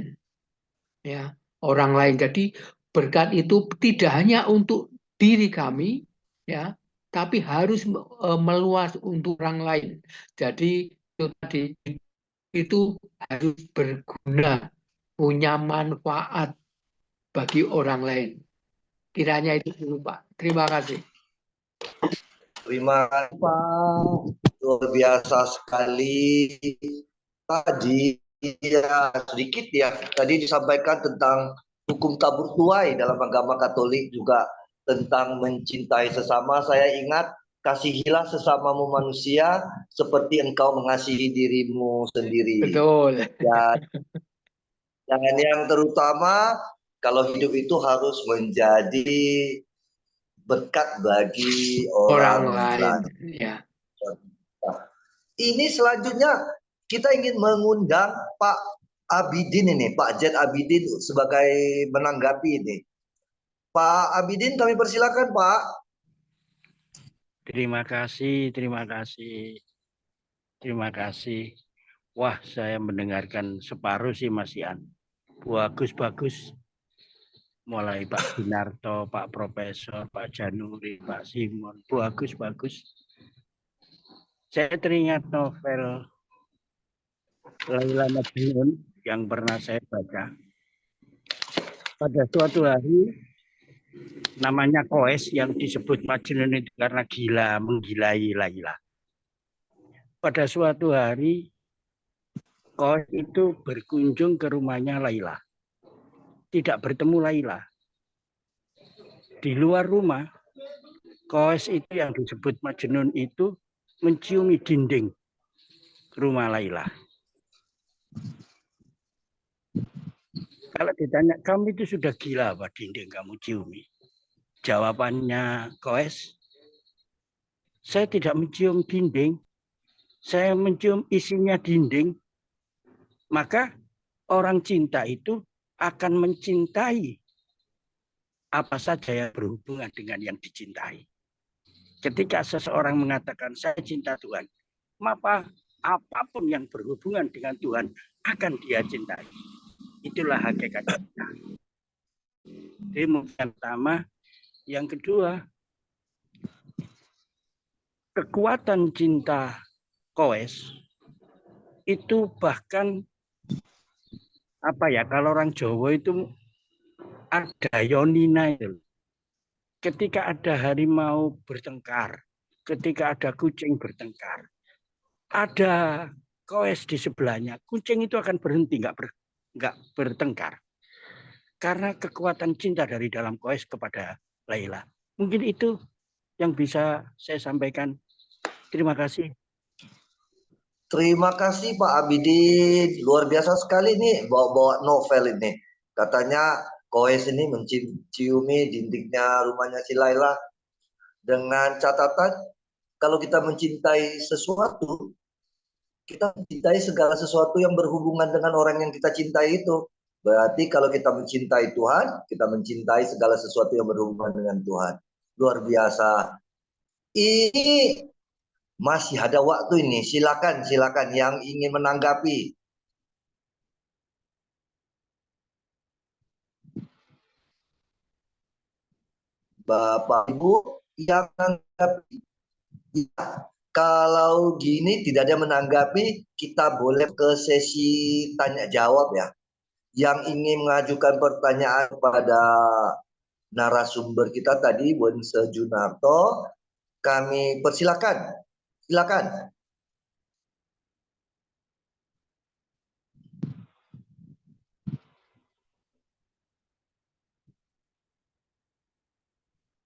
ya, orang lain. Jadi berkat itu tidak hanya untuk diri kami, ya, tapi harus meluas untuk orang lain. Jadi itu tadi, itu harus berguna, punya manfaat bagi orang lain. Kiranya itu dulu, Pak. Terima kasih. Terima kasih Pak, luar biasa sekali. Tadi ya sedikit ya, tadi disampaikan tentang hukum tabur tuai dalam agama Katolik, juga tentang mencintai sesama. Saya ingat, kasihilah sesamamu manusia seperti engkau mengasihi dirimu sendiri. Betul. Dan yang terutama, kalau hidup itu harus menjadi berkat bagi Orang orang lain, lain. ya. Nah, ini selanjutnya kita ingin mengundang Pak Abidin ini, Pak Jet Abidin sebagai menanggapi ini. Pak Abidin, kami persilakan Pak. Terima kasih, terima kasih. Terima kasih. Wah, saya mendengarkan separuh sih Mas Ian. Bagus-bagus. Mulai Pak Ginarto, Pak Profesor, Pak Januri, Pak Simon. Bagus-bagus. Saya teringat novel Laila Majnun yang pernah saya baca. Pada suatu hari, namanya Koes yang disebut Majnun itu karena gila, menggilai Laila. Pada suatu hari, Koes itu berkunjung ke rumahnya Laila. Tidak bertemu Laila. Di luar rumah, Koes itu yang disebut Majnun itu menciumi dinding rumah Laila. Kalau ditanya, kamu itu sudah gila apa dinding kamu ciumi? Jawabannya Koes, saya tidak mencium dinding, saya mencium isinya dinding. Maka orang cinta itu akan mencintai apa saja yang berhubungan dengan yang dicintai. Ketika seseorang mengatakan saya cinta Tuhan, maka apapun yang berhubungan dengan Tuhan akan dia cintai. Itulah hakikat cinta. Itu yang pertama. Yang kedua, kekuatan cinta Koes itu bahkan apa ya, kalau orang Jawa itu ada yonina itu. Ketika ada harimau bertengkar, ketika ada kucing bertengkar, ada Koes di sebelahnya, kucing itu akan berhenti, nggak bertengkar. Karena kekuatan cinta dari dalam Koes kepada Laila. Mungkin itu yang bisa saya sampaikan. Terima kasih. Terima kasih Pak Abidin. Luar biasa sekali nih bawa-bawa novel ini. Katanya Koes ini menciumi dindingnya rumahnya si Laila. Dengan catatan, kalau kita mencintai sesuatu, kita mencintai segala sesuatu yang berhubungan dengan orang yang kita cintai itu. Berarti kalau kita mencintai Tuhan, kita mencintai segala sesuatu yang berhubungan dengan Tuhan. Luar biasa. Ini masih ada waktu ini. Silakan yang ingin menanggapi. Bapak Ibu yang menanggapi. Ya, kalau gini tidak ada menanggapi, kita boleh ke sesi tanya jawab ya. Yang ingin mengajukan pertanyaan kepada narasumber kita tadi, Bonse Junarto, kami persilakan. Silakan.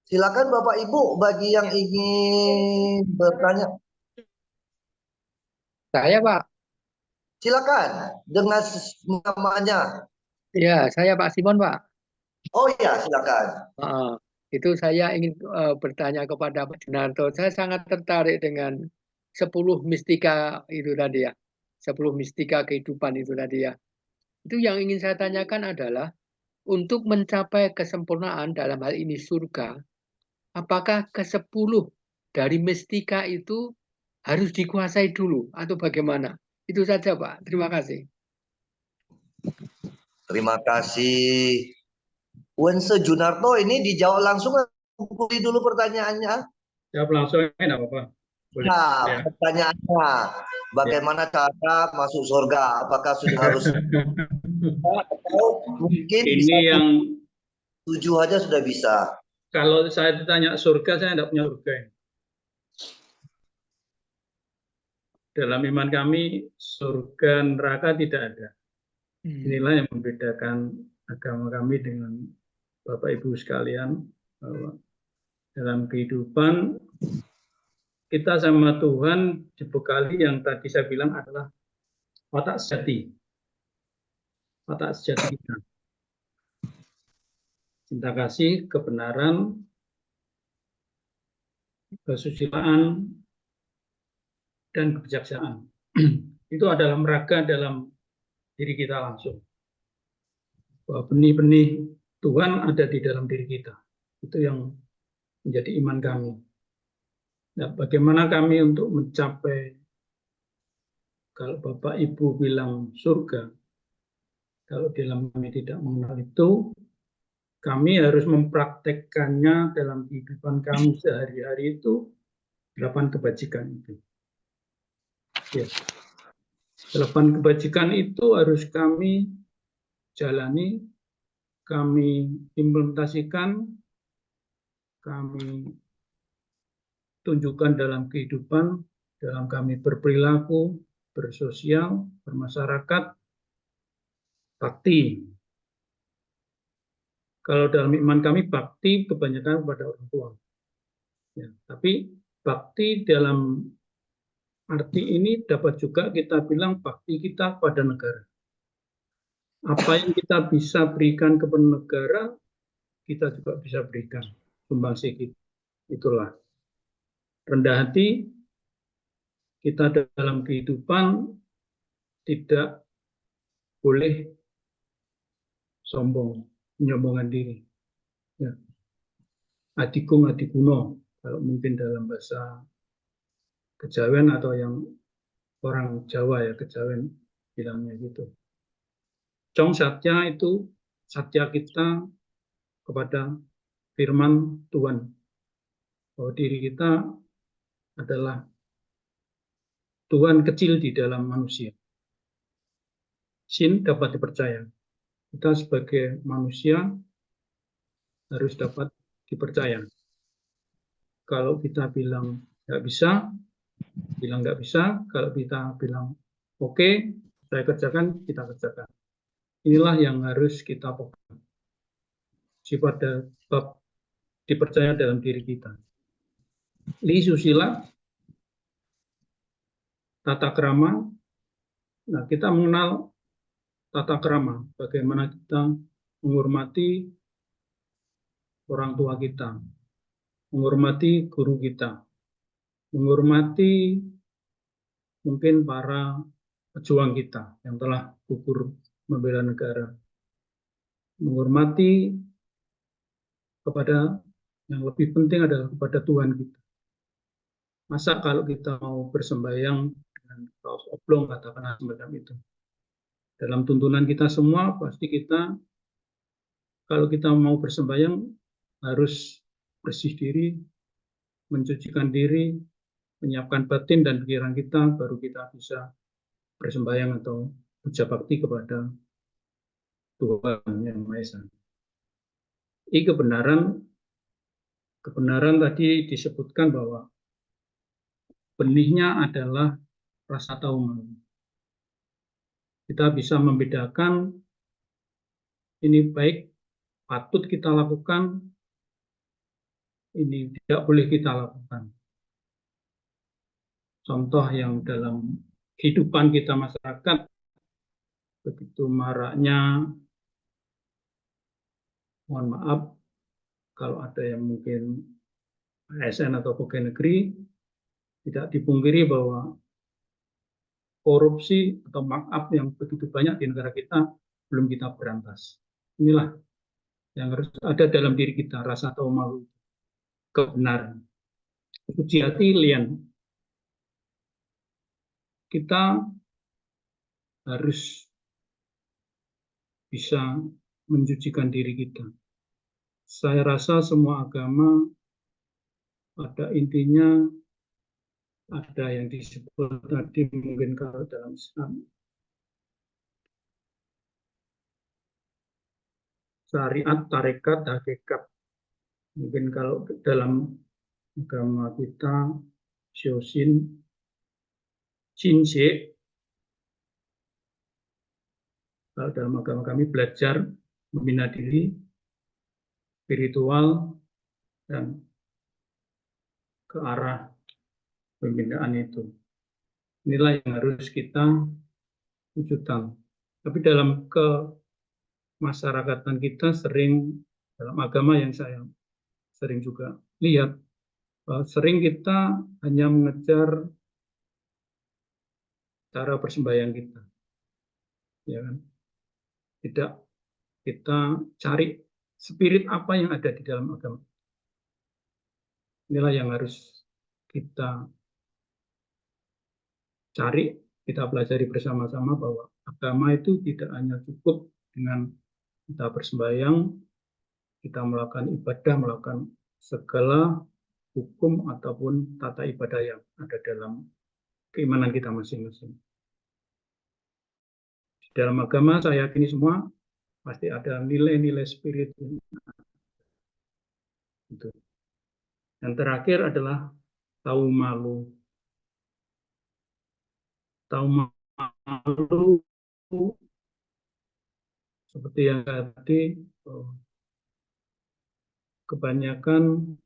Silakan Bapak Ibu bagi yang ingin bertanya. Saya Pak. Silakan dengan namanya. Ya, saya Pak Simon Pak. Oh ya, silakan. Itu saya ingin bertanya kepada Pak Junarto. Saya sangat tertarik dengan 10 mistika itu tadi ya. 10 mistika kehidupan itu tadi ya. Itu yang ingin saya tanyakan adalah untuk mencapai kesempurnaan dalam hal ini surga, apakah ke-10 dari mistika itu harus dikuasai dulu atau bagaimana? Itu saja Pak. Terima kasih. Terima kasih. Wense Junarto, ini dijawab langsung Putri dulu pertanyaannya. Jawab langsung, enggak apa-apa. Boleh. Nah, Ya. pertanyaannya, bagaimana cara masuk surga? Apakah sudah harus atau mungkin Ini bisa yang 7 aja sudah bisa? kalau saya ditanya surga, saya tidak punya surga. Dalam iman kami, surga neraka tidak ada. Inilah yang membedakan agama kami dengan Bapak Ibu sekalian, bahwa dalam kehidupan kita sama Tuhan dibekali yang tadi saya bilang adalah watak sejati. Watak sejati kita. Cinta kasih, kebenaran, kesusilaan, dan kebijaksanaan. Itu adalah meraga dalam diri kita langsung. Bahwa benih-benih Tuhan ada di dalam diri kita. Itu yang menjadi iman kami. Nah, bagaimana kami untuk mencapai, kalau Bapak Ibu bilang surga, kalau dalam kami tidak mengenal itu, kami harus mempraktekkannya dalam kehidupan kami sehari-hari itu, 8 kebajikan itu. Ya. 8 kebajikan itu harus kami jalani, kami implementasikan, kami tunjukkan dalam kehidupan, dalam kami berperilaku, bersosial, bermasyarakat, bakti. Kalau dalam iman kami, bakti kebanyakan kepada orang tua. Ya, tapi bakti dalam arti ini dapat juga kita bilang bakti kita pada negara. Apa yang kita bisa berikan kepada negara, kita juga bisa berikan sumbangsi kita. Itulah. Rendah hati, kita dalam kehidupan tidak boleh sombong, menyombongkan diri. Ya. Adikung adikuno, kalau mungkin dalam bahasa Kejawen atau yang orang Jawa ya, Kejawen bilangnya gitu. Cong satya itu satya kita kepada firman Tuhan. Bahwa diri kita adalah Tuhan kecil di dalam manusia. Sin dapat dipercaya. Kita sebagai manusia harus dapat dipercaya. Kalau kita bilang nggak bisa, bilang nggak bisa. Kalau kita bilang oke, saya kerjakan, kita kerjakan. Inilah yang harus kita pegang. Sifat dipercaya dalam diri kita. Li susila, tata krama. Nah, kita mengenal tata krama, bagaimana kita menghormati orang tua kita, menghormati guru kita, menghormati mungkin para pejuang kita yang telah gugur membela negara, menghormati kepada yang lebih penting adalah kepada Tuhan kita. Masa kalau kita mau bersembahyang dengan kaos oblong, katakanlah semacam itu. Dalam tuntunan kita semua, pasti kita, kalau kita mau bersembahyang, harus bersih diri, mencucikan diri, menyiapkan batin dan pikiran kita, baru kita bisa bersembahyang atau puja bakti kepada Tuhan Yang Maha Esa. Ini kebenaran tadi disebutkan bahwa benihnya adalah rasa tahu malu. Kita bisa membedakan ini baik, patut kita lakukan, ini tidak boleh kita lakukan. Contoh yang dalam kehidupan kita masyarakat, begitu maraknya, mohon maaf, kalau ada yang mungkin ASN atau pegawai negeri, tidak dipungkiri bahwa korupsi atau markup yang begitu banyak di negara kita belum kita berantas. Inilah yang harus ada dalam diri kita, rasa tahu malu, kebenaran. Itu jati lian. Kita harus bisa mensucikan diri kita. Saya rasa semua agama pada intinya ada yang disebut tadi mungkin kalau dalam Islam syariat, tarekat, hakikat. Mungkin kalau dalam agama kita Shoshin, Shinshe. Kalau dalam agama kami belajar membina diri, spiritual, dan ke arah pembinaan itu. Inilah yang harus kita wujudkan. Tapi dalam kemasyarakatan kita sering, dalam agama yang saya sering juga lihat, sering kita hanya mengejar cara persembahyang kita. Ya kan? Tidak kita cari spirit apa yang ada di dalam agama. Inilah yang harus kita cari, kita pelajari bersama-sama bahwa agama itu tidak hanya cukup dengan kita bersembahyang, kita melakukan ibadah, melakukan segala hukum ataupun tata ibadah yang ada dalam keimanan kita masing-masing. Di dalam agama saya yakini semua pasti ada nilai-nilai spirit. Itu. Yang terakhir adalah tahu malu. Tahu malu seperti yang tadi, kebanyakan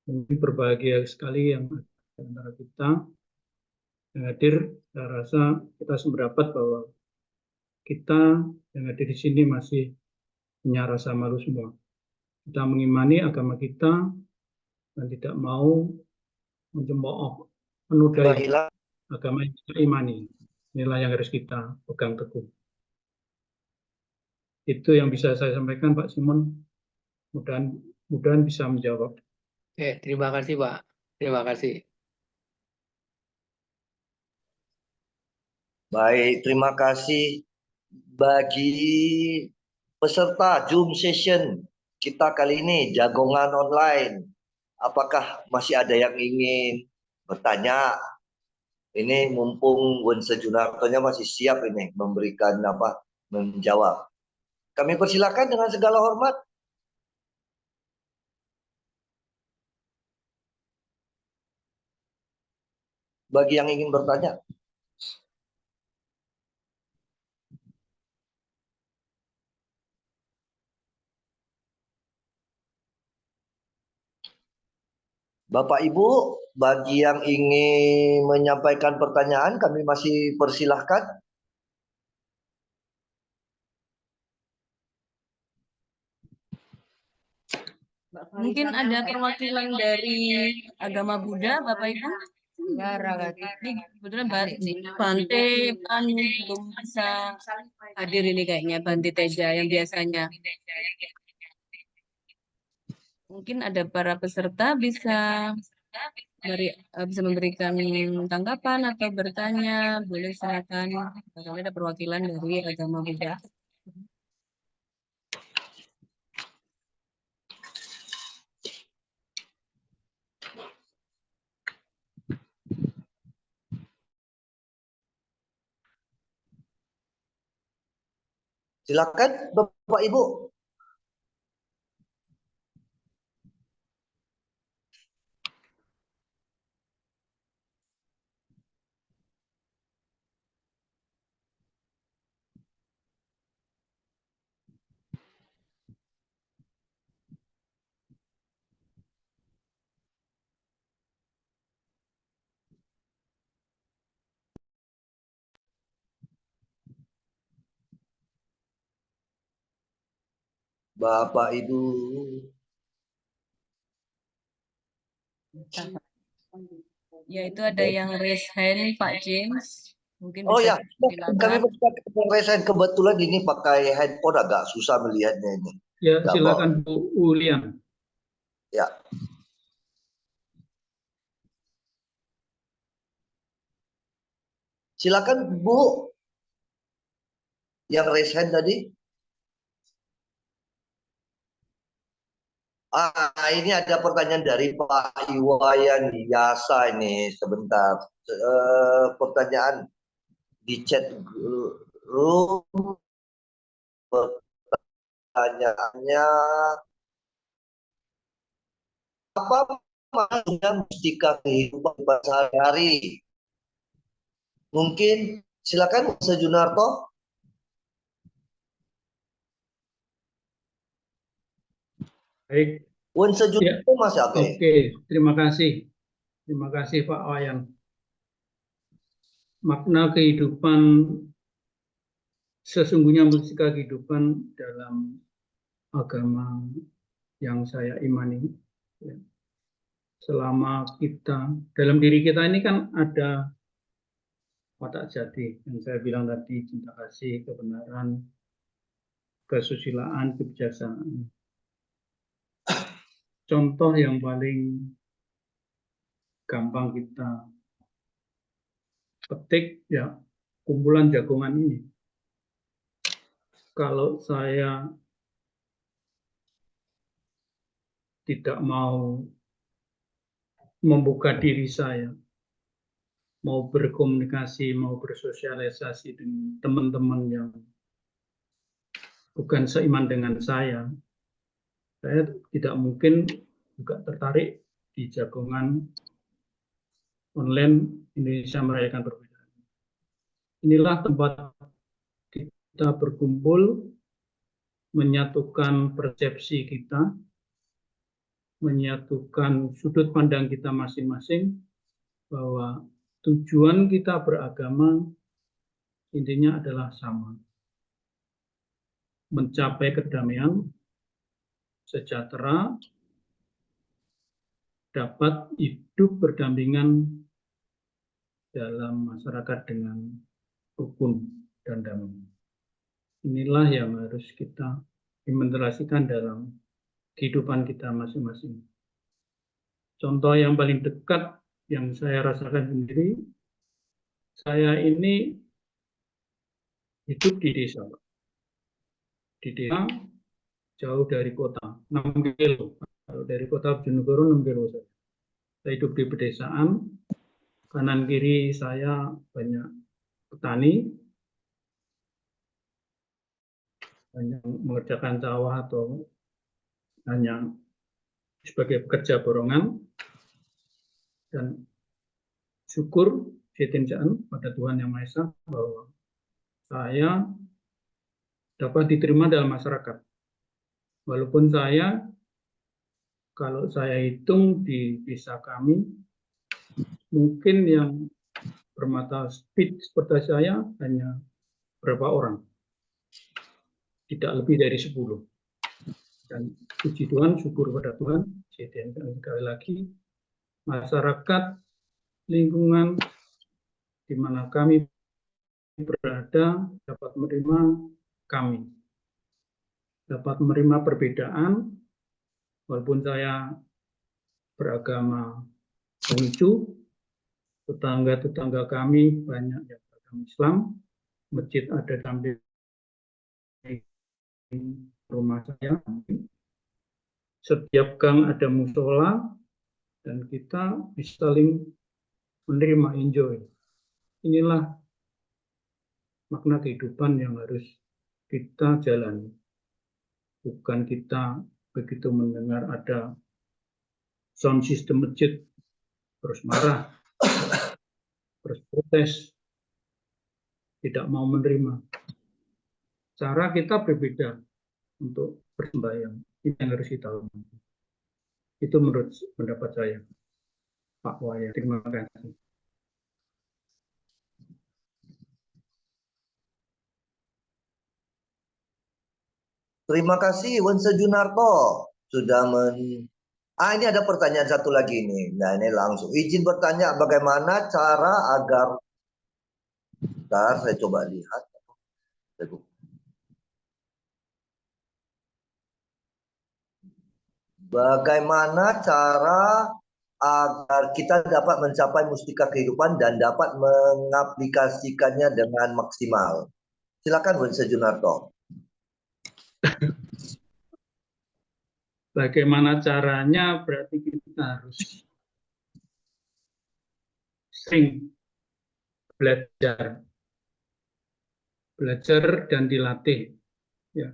mungkin berbahagia sekali yang ada di antara kita yang hadir. Saya rasa kita sependapat bahwa kita yang hadir di sini masih punya rasa malu semua. Kita mengimani agama kita dan tidak mau mencemooh, menodai agama yang kita imani. Inilah yang harus kita pegang teguh. Itu yang bisa saya sampaikan, Pak Simon. Mudah-mudahan bisa menjawab. Oke, terima kasih Pak. Terima kasih. Baik, terima kasih bagi peserta Zoom session kita kali ini, jagongan online. Apakah masih ada yang ingin bertanya? Ini mumpung Wense Junartonya masih siap ini memberikan menjawab. Kami persilakan dengan segala hormat. Bagi yang ingin bertanya. Bapak Ibu, bagi yang ingin menyampaikan pertanyaan, kami masih persilahkan. Mungkin ada perwakilan dari agama Buddha, Bapak Ibu? Ini kebetulan Bante Pan belum bisa hadir ini kayaknya, Bante Teja yang biasanya. Mungkin ada para peserta bisa memberikan tanggapan atau bertanya, boleh silakan. Kalau ada perwakilan dari agama Buddha. Silakan Bapak Ibu. Bapak Ibu, Ya, itu ada yang raise hand, Pak James. Mungkin Oh bisa ya, kami silakan. kebetulan ini pakai handphone agak susah melihatnya ini. Ya, Double. silakan Bu Ulian. Ya. Silakan Bu. Yang raise hand tadi. Ini ada pertanyaan dari Pak Iwayan Yasa ini sebentar. Pertanyaan di chat room. Pertanyaannya, apa makna mustika kehidupan sehari-hari? Mungkin silakan Mas Junarto. Baik. Ya. Mas Age. Oke, terima kasih. Terima kasih Pak Wayan. Makna kehidupan, sesungguhnya mustika kehidupan dalam agama yang saya imani. Ya. Selama kita, dalam diri kita ini kan ada watak jati yang saya bilang tadi, cinta kasih, kebenaran, kesusilaan, kebijaksanaan. Contoh yang paling gampang kita petik ya kumpulan jagongan ini. Kalau saya tidak mau membuka diri saya, mau berkomunikasi, mau bersosialisasi dengan teman-teman yang bukan seiman dengan saya tidak mungkin juga tertarik di jagongan online Indonesia Merayakan Perbedaan. Inilah tempat kita berkumpul, menyatukan persepsi kita, menyatukan sudut pandang kita masing-masing, bahwa tujuan kita beragama intinya adalah sama. Mencapai kedamaian, sejahtera, dapat hidup berdampingan dalam masyarakat dengan rukun dan damai. Inilah yang harus kita implementasikan dalam kehidupan kita masing-masing. Contoh yang paling dekat yang saya rasakan sendiri, saya ini hidup di desa. Di desa jauh dari kota, 6 kilo. Kalau dari kota Bojonegoro 6 kilo saja. Saya hidup di pedesaan, kanan kiri saya banyak petani, banyak mengerjakan sawah atau hanya sebagai pekerja borongan, dan syukur setinjaan pada Tuhan Yang Maha Esa bahwa saya dapat diterima dalam masyarakat. Walaupun saya, kalau saya hitung di desa kami, mungkin yang bermata sipit seperti saya hanya berapa orang, tidak lebih dari 10. Dan puji Tuhan, syukur pada Tuhan, sekali lagi, masyarakat lingkungan di mana kami berada dapat menerima kami, dapat menerima perbedaan, walaupun saya beragama Konghucu, tetangga-tetangga kami banyak yang beragama Islam, masjid ada samping rumah saya, setiap gang ada musola, dan kita bisa saling menerima, enjoy. Inilah makna kehidupan yang harus kita jalani. Bukan kita begitu mendengar ada sound system masjid, terus marah, terus protes, tidak mau menerima. Cara kita berbeda untuk bersembahyang. Ini yang harus kita lakukan. Itu menurut pendapat saya, Pak Wayan. Terima kasih. Terima kasih Wense Junarto sudah Ini ada pertanyaan satu lagi nih. Nah, ini langsung izin bertanya, bagaimana cara agar, bentar, saya coba lihat. Bagaimana cara agar kita dapat mencapai mustika kehidupan dan dapat mengaplikasikannya dengan maksimal? Silakan Wense Junarto. Bagaimana caranya? Berarti kita harus sering belajar dan dilatih. Ya.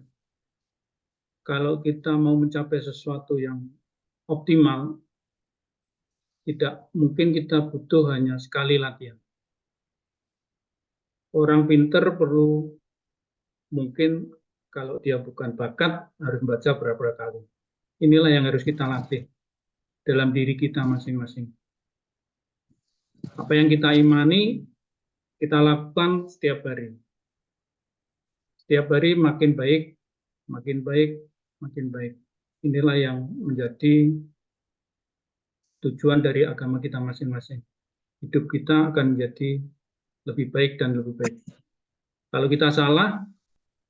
Kalau kita mau mencapai sesuatu yang optimal, tidak mungkin kita butuh hanya sekali latihan. Orang pinter perlu, mungkin kalau dia bukan bakat, harus baca berapa kali. Inilah yang harus kita latih dalam diri kita masing-masing. Apa yang kita imani, kita lakukan setiap hari. Setiap hari makin baik, makin baik, makin baik. Inilah yang menjadi tujuan dari agama kita masing-masing. Hidup kita akan menjadi lebih baik dan lebih baik. Kalau kita salah,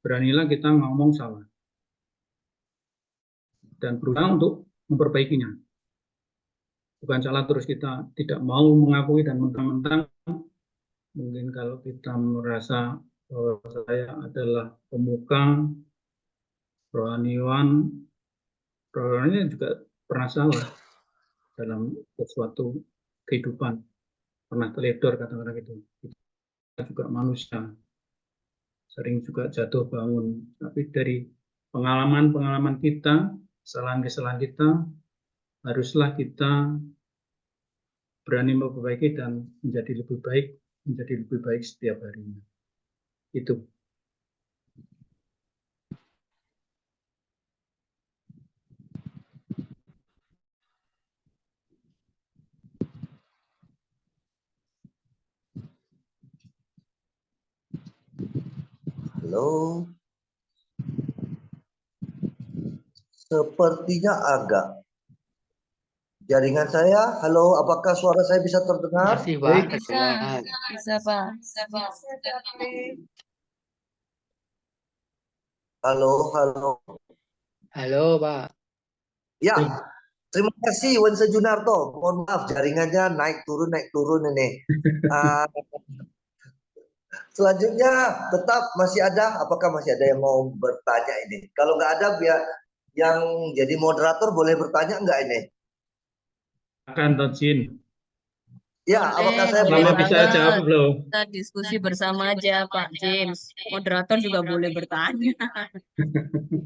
beranilah kita ngomong salah. Dan berusaha untuk memperbaikinya. Bukan salah terus kita tidak mau mengakui dan mentang-mentang mungkin kalau kita merasa bahwa saya adalah pemuka, rohaniwan juga pernah salah dalam sesuatu kehidupan, pernah teledor kata-kata gitu. Kita juga manusia, sering juga jatuh bangun. Tapi dari pengalaman-pengalaman kita, kesalahan-kesalahan kita, haruslah kita berani memperbaiki dan menjadi lebih baik setiap harinya. Itu. Halo. Sepertinya agak. Jaringan saya, halo, apakah suara saya bisa terdengar? Masih, Pak. Bisa, Pak. Halo, halo. Halo, Pak. Ya, terima kasih Wense Junarto. Mohon maaf, jaringannya naik turun ini. Selanjutnya tetap masih ada, apakah masih ada yang mau bertanya ini? Kalau nggak ada, biar yang jadi moderator boleh bertanya nggak ini? Akan Tojin. Ya, apakah saya Mama bisa jawab belum? Kita diskusi bersama aja, Pak James. Moderator juga boleh bertanya.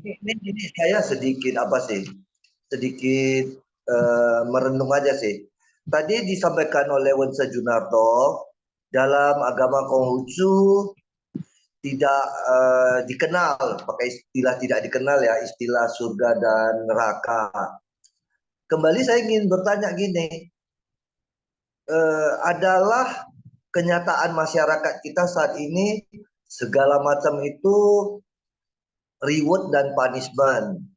Ini saya sedikit merenung aja sih. Tadi disampaikan oleh Wense Junarto, dalam agama Konghucu tidak dikenal, pakai istilah tidak dikenal ya, istilah surga dan neraka. Kembali saya ingin bertanya gini, adalah kenyataan masyarakat kita saat ini segala macam itu reward dan punishment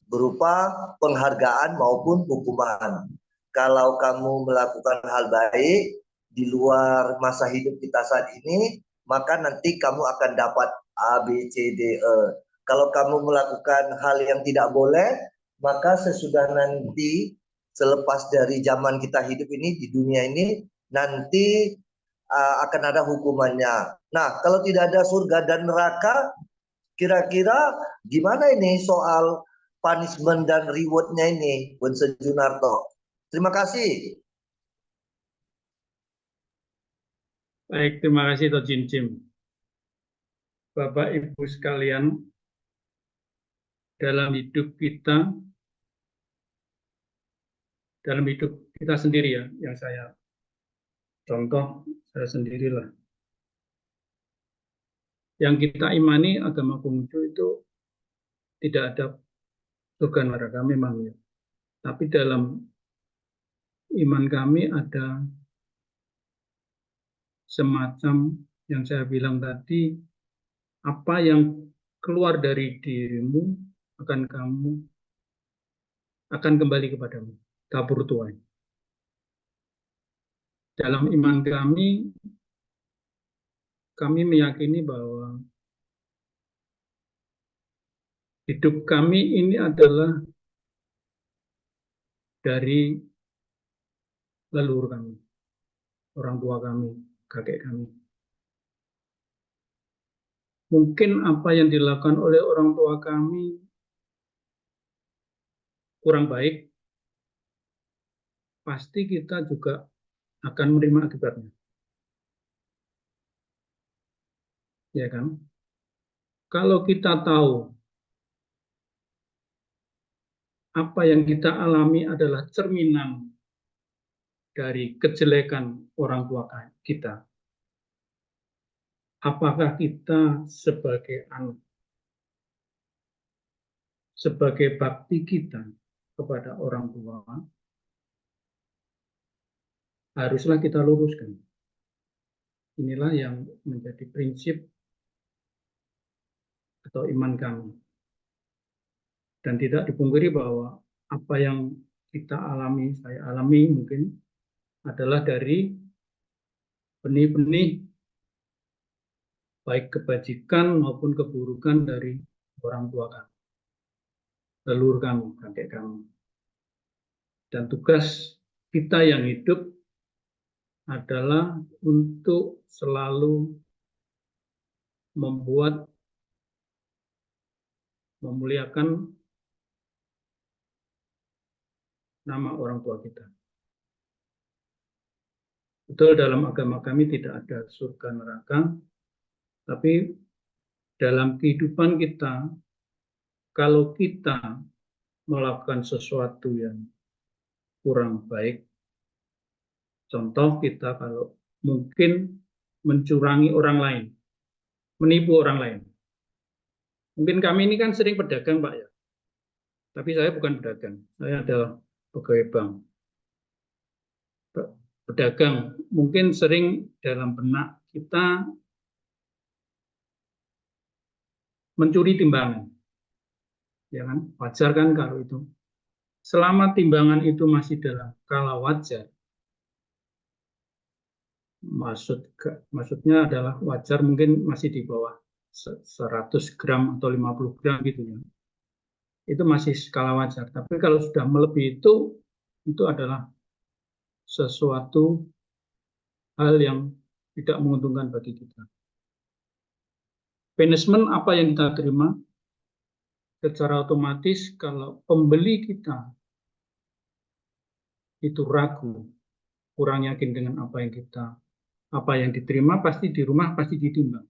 berupa penghargaan maupun hukuman. Kalau kamu melakukan hal baik di luar masa hidup kita saat ini, maka nanti kamu akan dapat A, B, C, D, E. Kalau kamu melakukan hal yang tidak boleh, maka sesudah nanti selepas dari zaman kita hidup ini di dunia ini, nanti akan ada hukumannya. Nah, kalau tidak ada surga dan neraka, kira-kira gimana ini soal punishment dan rewardnya ini, Wense Junarto? Terima kasih. Baik, terima kasih Tojin Jim. Bapak Ibu sekalian, dalam hidup kita sendiri ya, yang saya contoh saya sendirilah. Yang kita imani agama Konghucu itu tidak ada surga neraka memang ya. Tapi dalam iman kami ada semacam yang saya bilang tadi, apa yang keluar dari dirimu akan kembali kepadamu, dapur tuai. Dalam iman kami meyakini bahwa hidup kami ini adalah dari leluhur kami, orang tua kami, kakek kami. Mungkin apa yang dilakukan oleh orang tua kami kurang baik, pasti kita juga akan menerima akibatnya. Ya kan? Kalau kita tahu apa yang kita alami adalah cerminan dari kejelekan orang tua kita, apakah kita sebagai anak, sebagai bakti kita kepada orang tua, haruslah kita luruskan. Inilah yang menjadi prinsip atau iman kami. Dan tidak dipungkiri bahwa apa yang kita alami, saya alami mungkin, adalah dari benih-benih baik kebajikan maupun keburukan dari orang tua kami, leluhur kami, kakek kami. Dan tugas kita yang hidup adalah untuk selalu memuliakan nama orang tua kita. Betul, dalam agama kami tidak ada surga neraka, tapi dalam kehidupan kita, kalau kita melakukan sesuatu yang kurang baik, contoh kita kalau mungkin mencurangi orang lain, menipu orang lain. Mungkin kami ini kan sering pedagang, Pak ya. Tapi saya bukan pedagang, saya adalah pegawai bank. Pedagang mungkin sering dalam benak kita mencuri timbangan. Ya kan? Wajar kan kalau itu. Selama timbangan itu masih dalam skala wajar, maksudnya adalah wajar mungkin masih di bawah 100 gram atau 50 gram gitu ya. Itu masih skala wajar. Tapi kalau sudah melebihi itu adalah sesuatu hal yang tidak menguntungkan bagi kita. Punishment apa yang kita terima? Secara otomatis kalau pembeli kita itu ragu, kurang yakin dengan apa yang diterima, pasti di rumah pasti ditimbang.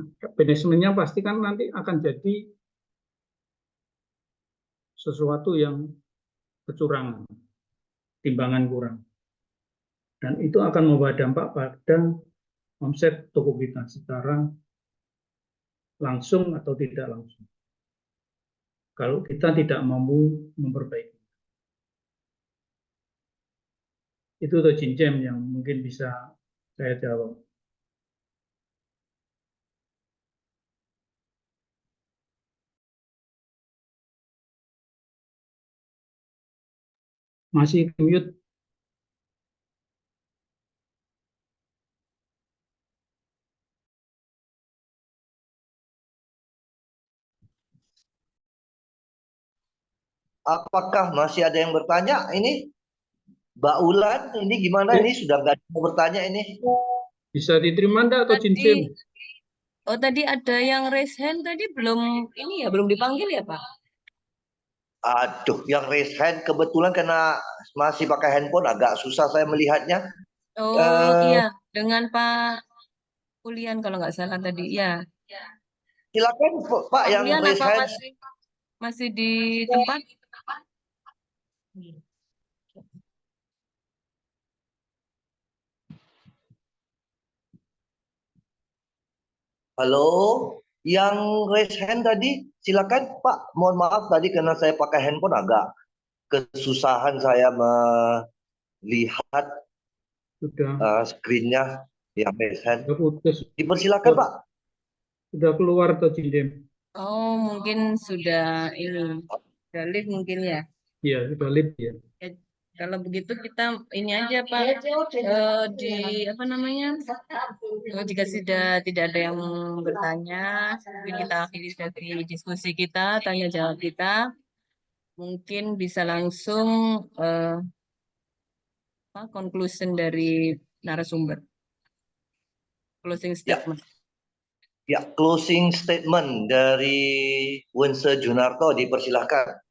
Nah, punishment-nya pasti kan nanti akan jadi sesuatu yang kecurangan, timbangan kurang. Dan itu akan membawa dampak pada omset toko kita secara langsung atau tidak langsung. Kalau kita tidak mampu memperbaiki. Itu tuh Cincem yang mungkin bisa saya jawab. Masih mute. Apakah masih ada yang bertanya? Ini Mbak Ulan, ini gimana? Ini sudah nggak ada yang mau bertanya ini. Bisa diterima enggak atau Cincem? Tadi ada yang raise hand tadi belum dipanggil ya Pak? Aduh, yang raise hand kebetulan karena masih pakai handphone agak susah saya melihatnya. Iya, dengan Pak Kulian kalau nggak salah tadi, ya. Silakan Pak yang Kulian raise apa hand. masih di tempat? Halo, yang raise hand tadi, silakan Pak. Mohon maaf tadi karena saya pakai handphone agak kesusahan saya melihat screen-nya yang raise hand. Dipersilakan Pak. Sudah keluar atau Cincem? Oh, mungkin sudah ini. Udah live mungkin ya. Iya, sudah live ya. Ya, kalau begitu kita ini aja Pak, di apa namanya, jika sudah tidak ada yang bertanya, mungkin kita akhiri dari diskusi kita, tanya jawab kita, mungkin bisa langsung conclusion dari narasumber, closing statement. Ya, closing statement dari Wense Junarto dipersilahkan.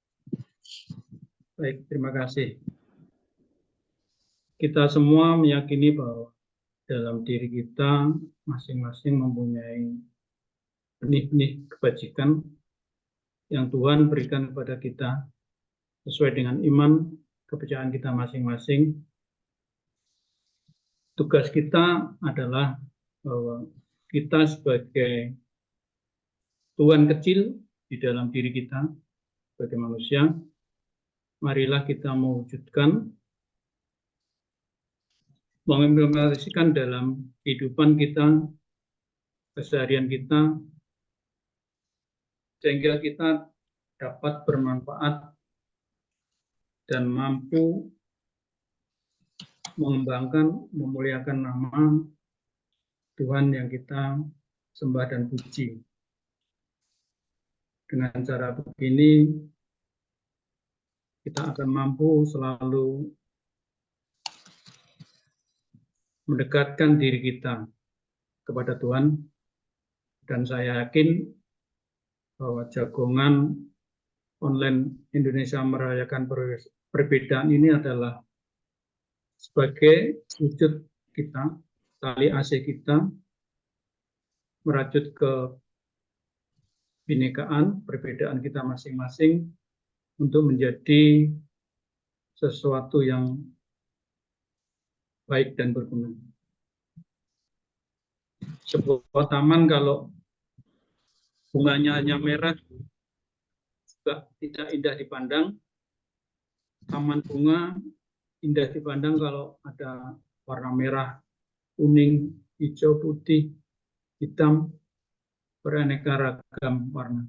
Baik, terima kasih. Kita semua meyakini bahwa dalam diri kita masing-masing mempunyai benih-benih kebajikan yang Tuhan berikan kepada kita sesuai dengan iman, kepercayaan kita masing-masing. Tugas kita adalah bahwa kita sebagai Tuhan kecil di dalam diri kita sebagai manusia, marilah kita mewujudkan, mengimplementasikan dalam kehidupan kita, keseharian kita, sehingga kita dapat bermanfaat dan mampu mengembangkan, memuliakan nama Tuhan yang kita sembah dan puji. Dengan cara begini, kita akan mampu selalu mendekatkan diri kita kepada Tuhan, dan saya yakin bahwa jagongan online Indonesia Merayakan Perbedaan ini adalah sebagai wujud kita, tali asih kita, merajut ke binekaan, perbedaan kita masing-masing untuk menjadi sesuatu yang baik dan berguna. Sebuah taman kalau bunganya hanya merah juga tidak indah dipandang. Taman bunga indah dipandang kalau ada warna merah, kuning, hijau, putih, hitam, beraneka ragam warna.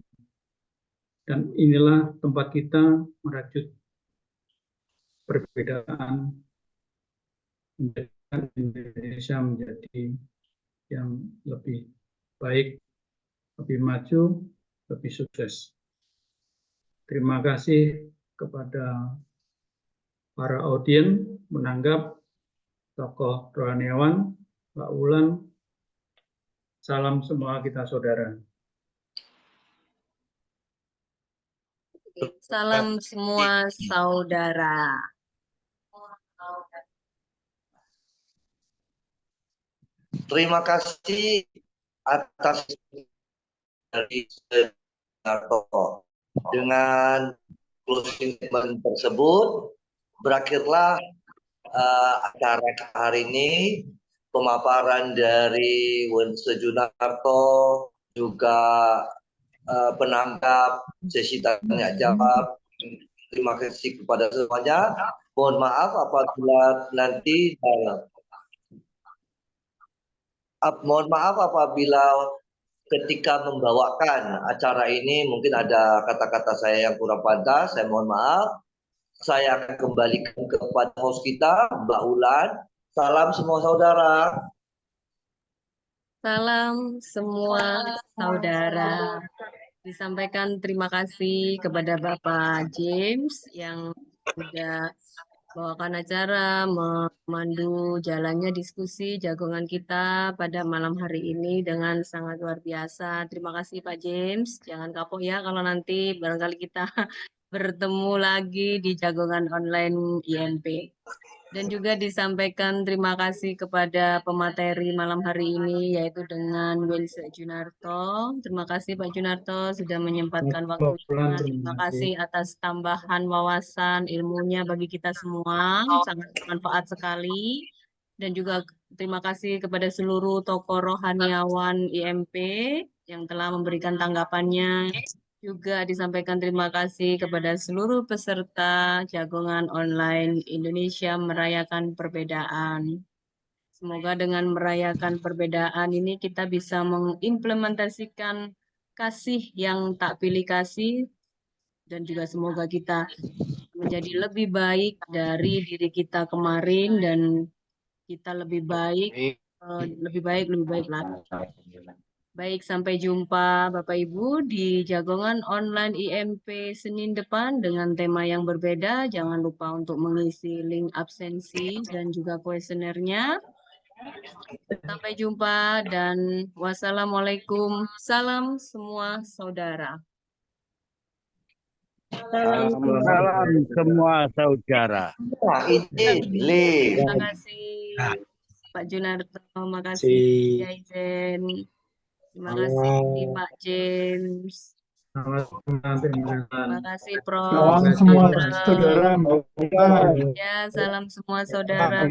Dan inilah tempat kita merajut perbedaan, menjadikan Indonesia menjadi yang lebih baik, lebih maju, lebih sukses. Terima kasih kepada para audien menanggap, tokoh rohaniawan, Pak Wulan. Salam semua kita saudara. Salam semua saudara. Terima kasih atas dari Junarto. Dengan closing statement tersebut, berakhirlah acara hari ini. Pemaparan dari Wense Junarto, juga penanggap sesi tanya jawab. Terima kasih kepada semuanya. Mohon maaf apabila ketika membawakan acara ini mungkin ada kata-kata saya yang kurang pantas. Saya mohon maaf. Saya akan kembalikan kepada host kita, Mbak Ulan. Salam semua saudara. Salam semua saudara. Disampaikan terima kasih kepada Bapak James yang sudah bawakan acara, memandu jalannya diskusi jagongan kita pada malam hari ini dengan sangat luar biasa. Terima kasih Pak James. Jangan kapok ya kalau nanti barangkali kita bertemu lagi di jagongan online IMP. Dan juga disampaikan terima kasih kepada pemateri malam hari ini, yaitu dengan Wense Junarto. Terima kasih Pak Junarto sudah menyempatkan waktunya. Terima kasih atas tambahan wawasan ilmunya bagi kita semua, sangat bermanfaat sekali. Dan juga terima kasih kepada seluruh tokoh rohaniawan IMP yang telah memberikan tanggapannya. Juga disampaikan terima kasih kepada seluruh peserta jagongan online Indonesia Merayakan Perbedaan. Semoga dengan merayakan perbedaan ini kita bisa mengimplementasikan kasih yang tak pilih kasih Dan juga semoga kita menjadi lebih baik dari diri kita kemarin dan kita lebih baik lagi. Baik, sampai jumpa Bapak Ibu di Jagongan Online IMP Senin depan dengan tema yang berbeda. Jangan lupa untuk mengisi link absensi dan juga kuesionernya. Sampai jumpa dan wassalamualaikum. Salam semua saudara. Salam semua saudara. Nah, ini Terima kasih Pak Junarto, terima kasih Yaizen, terima kasih Pak James, terima kasih Prof. Salam semua Chandra. saudara. Ya, salam semua saudara.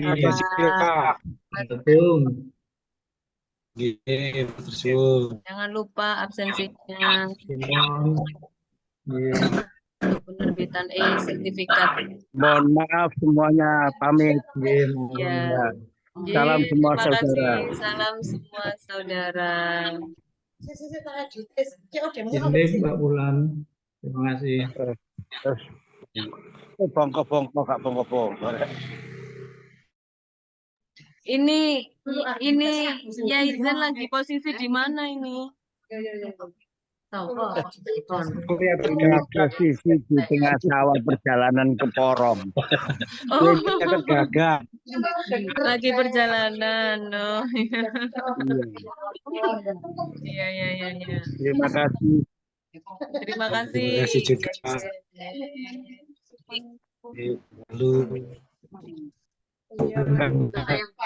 Jangan lupa absensinya untuk penerbitan sertifikat. Mohon maaf semuanya pamit. Ya. Salam semua Terima kasih. saudara. Salam semua saudara. Ini Mbak Bulan. Terima kasih. Bongko-bongko, Kak bongko-bongko. Ini Yaizen lagi posisi di mana ini? Posisi di tengah sawah perjalanan ke Porong. Oh, Gagal. lagi perjalanan. Oh. Iya. Terima kasih. Terima kasih. Terima kasih juga. Lalu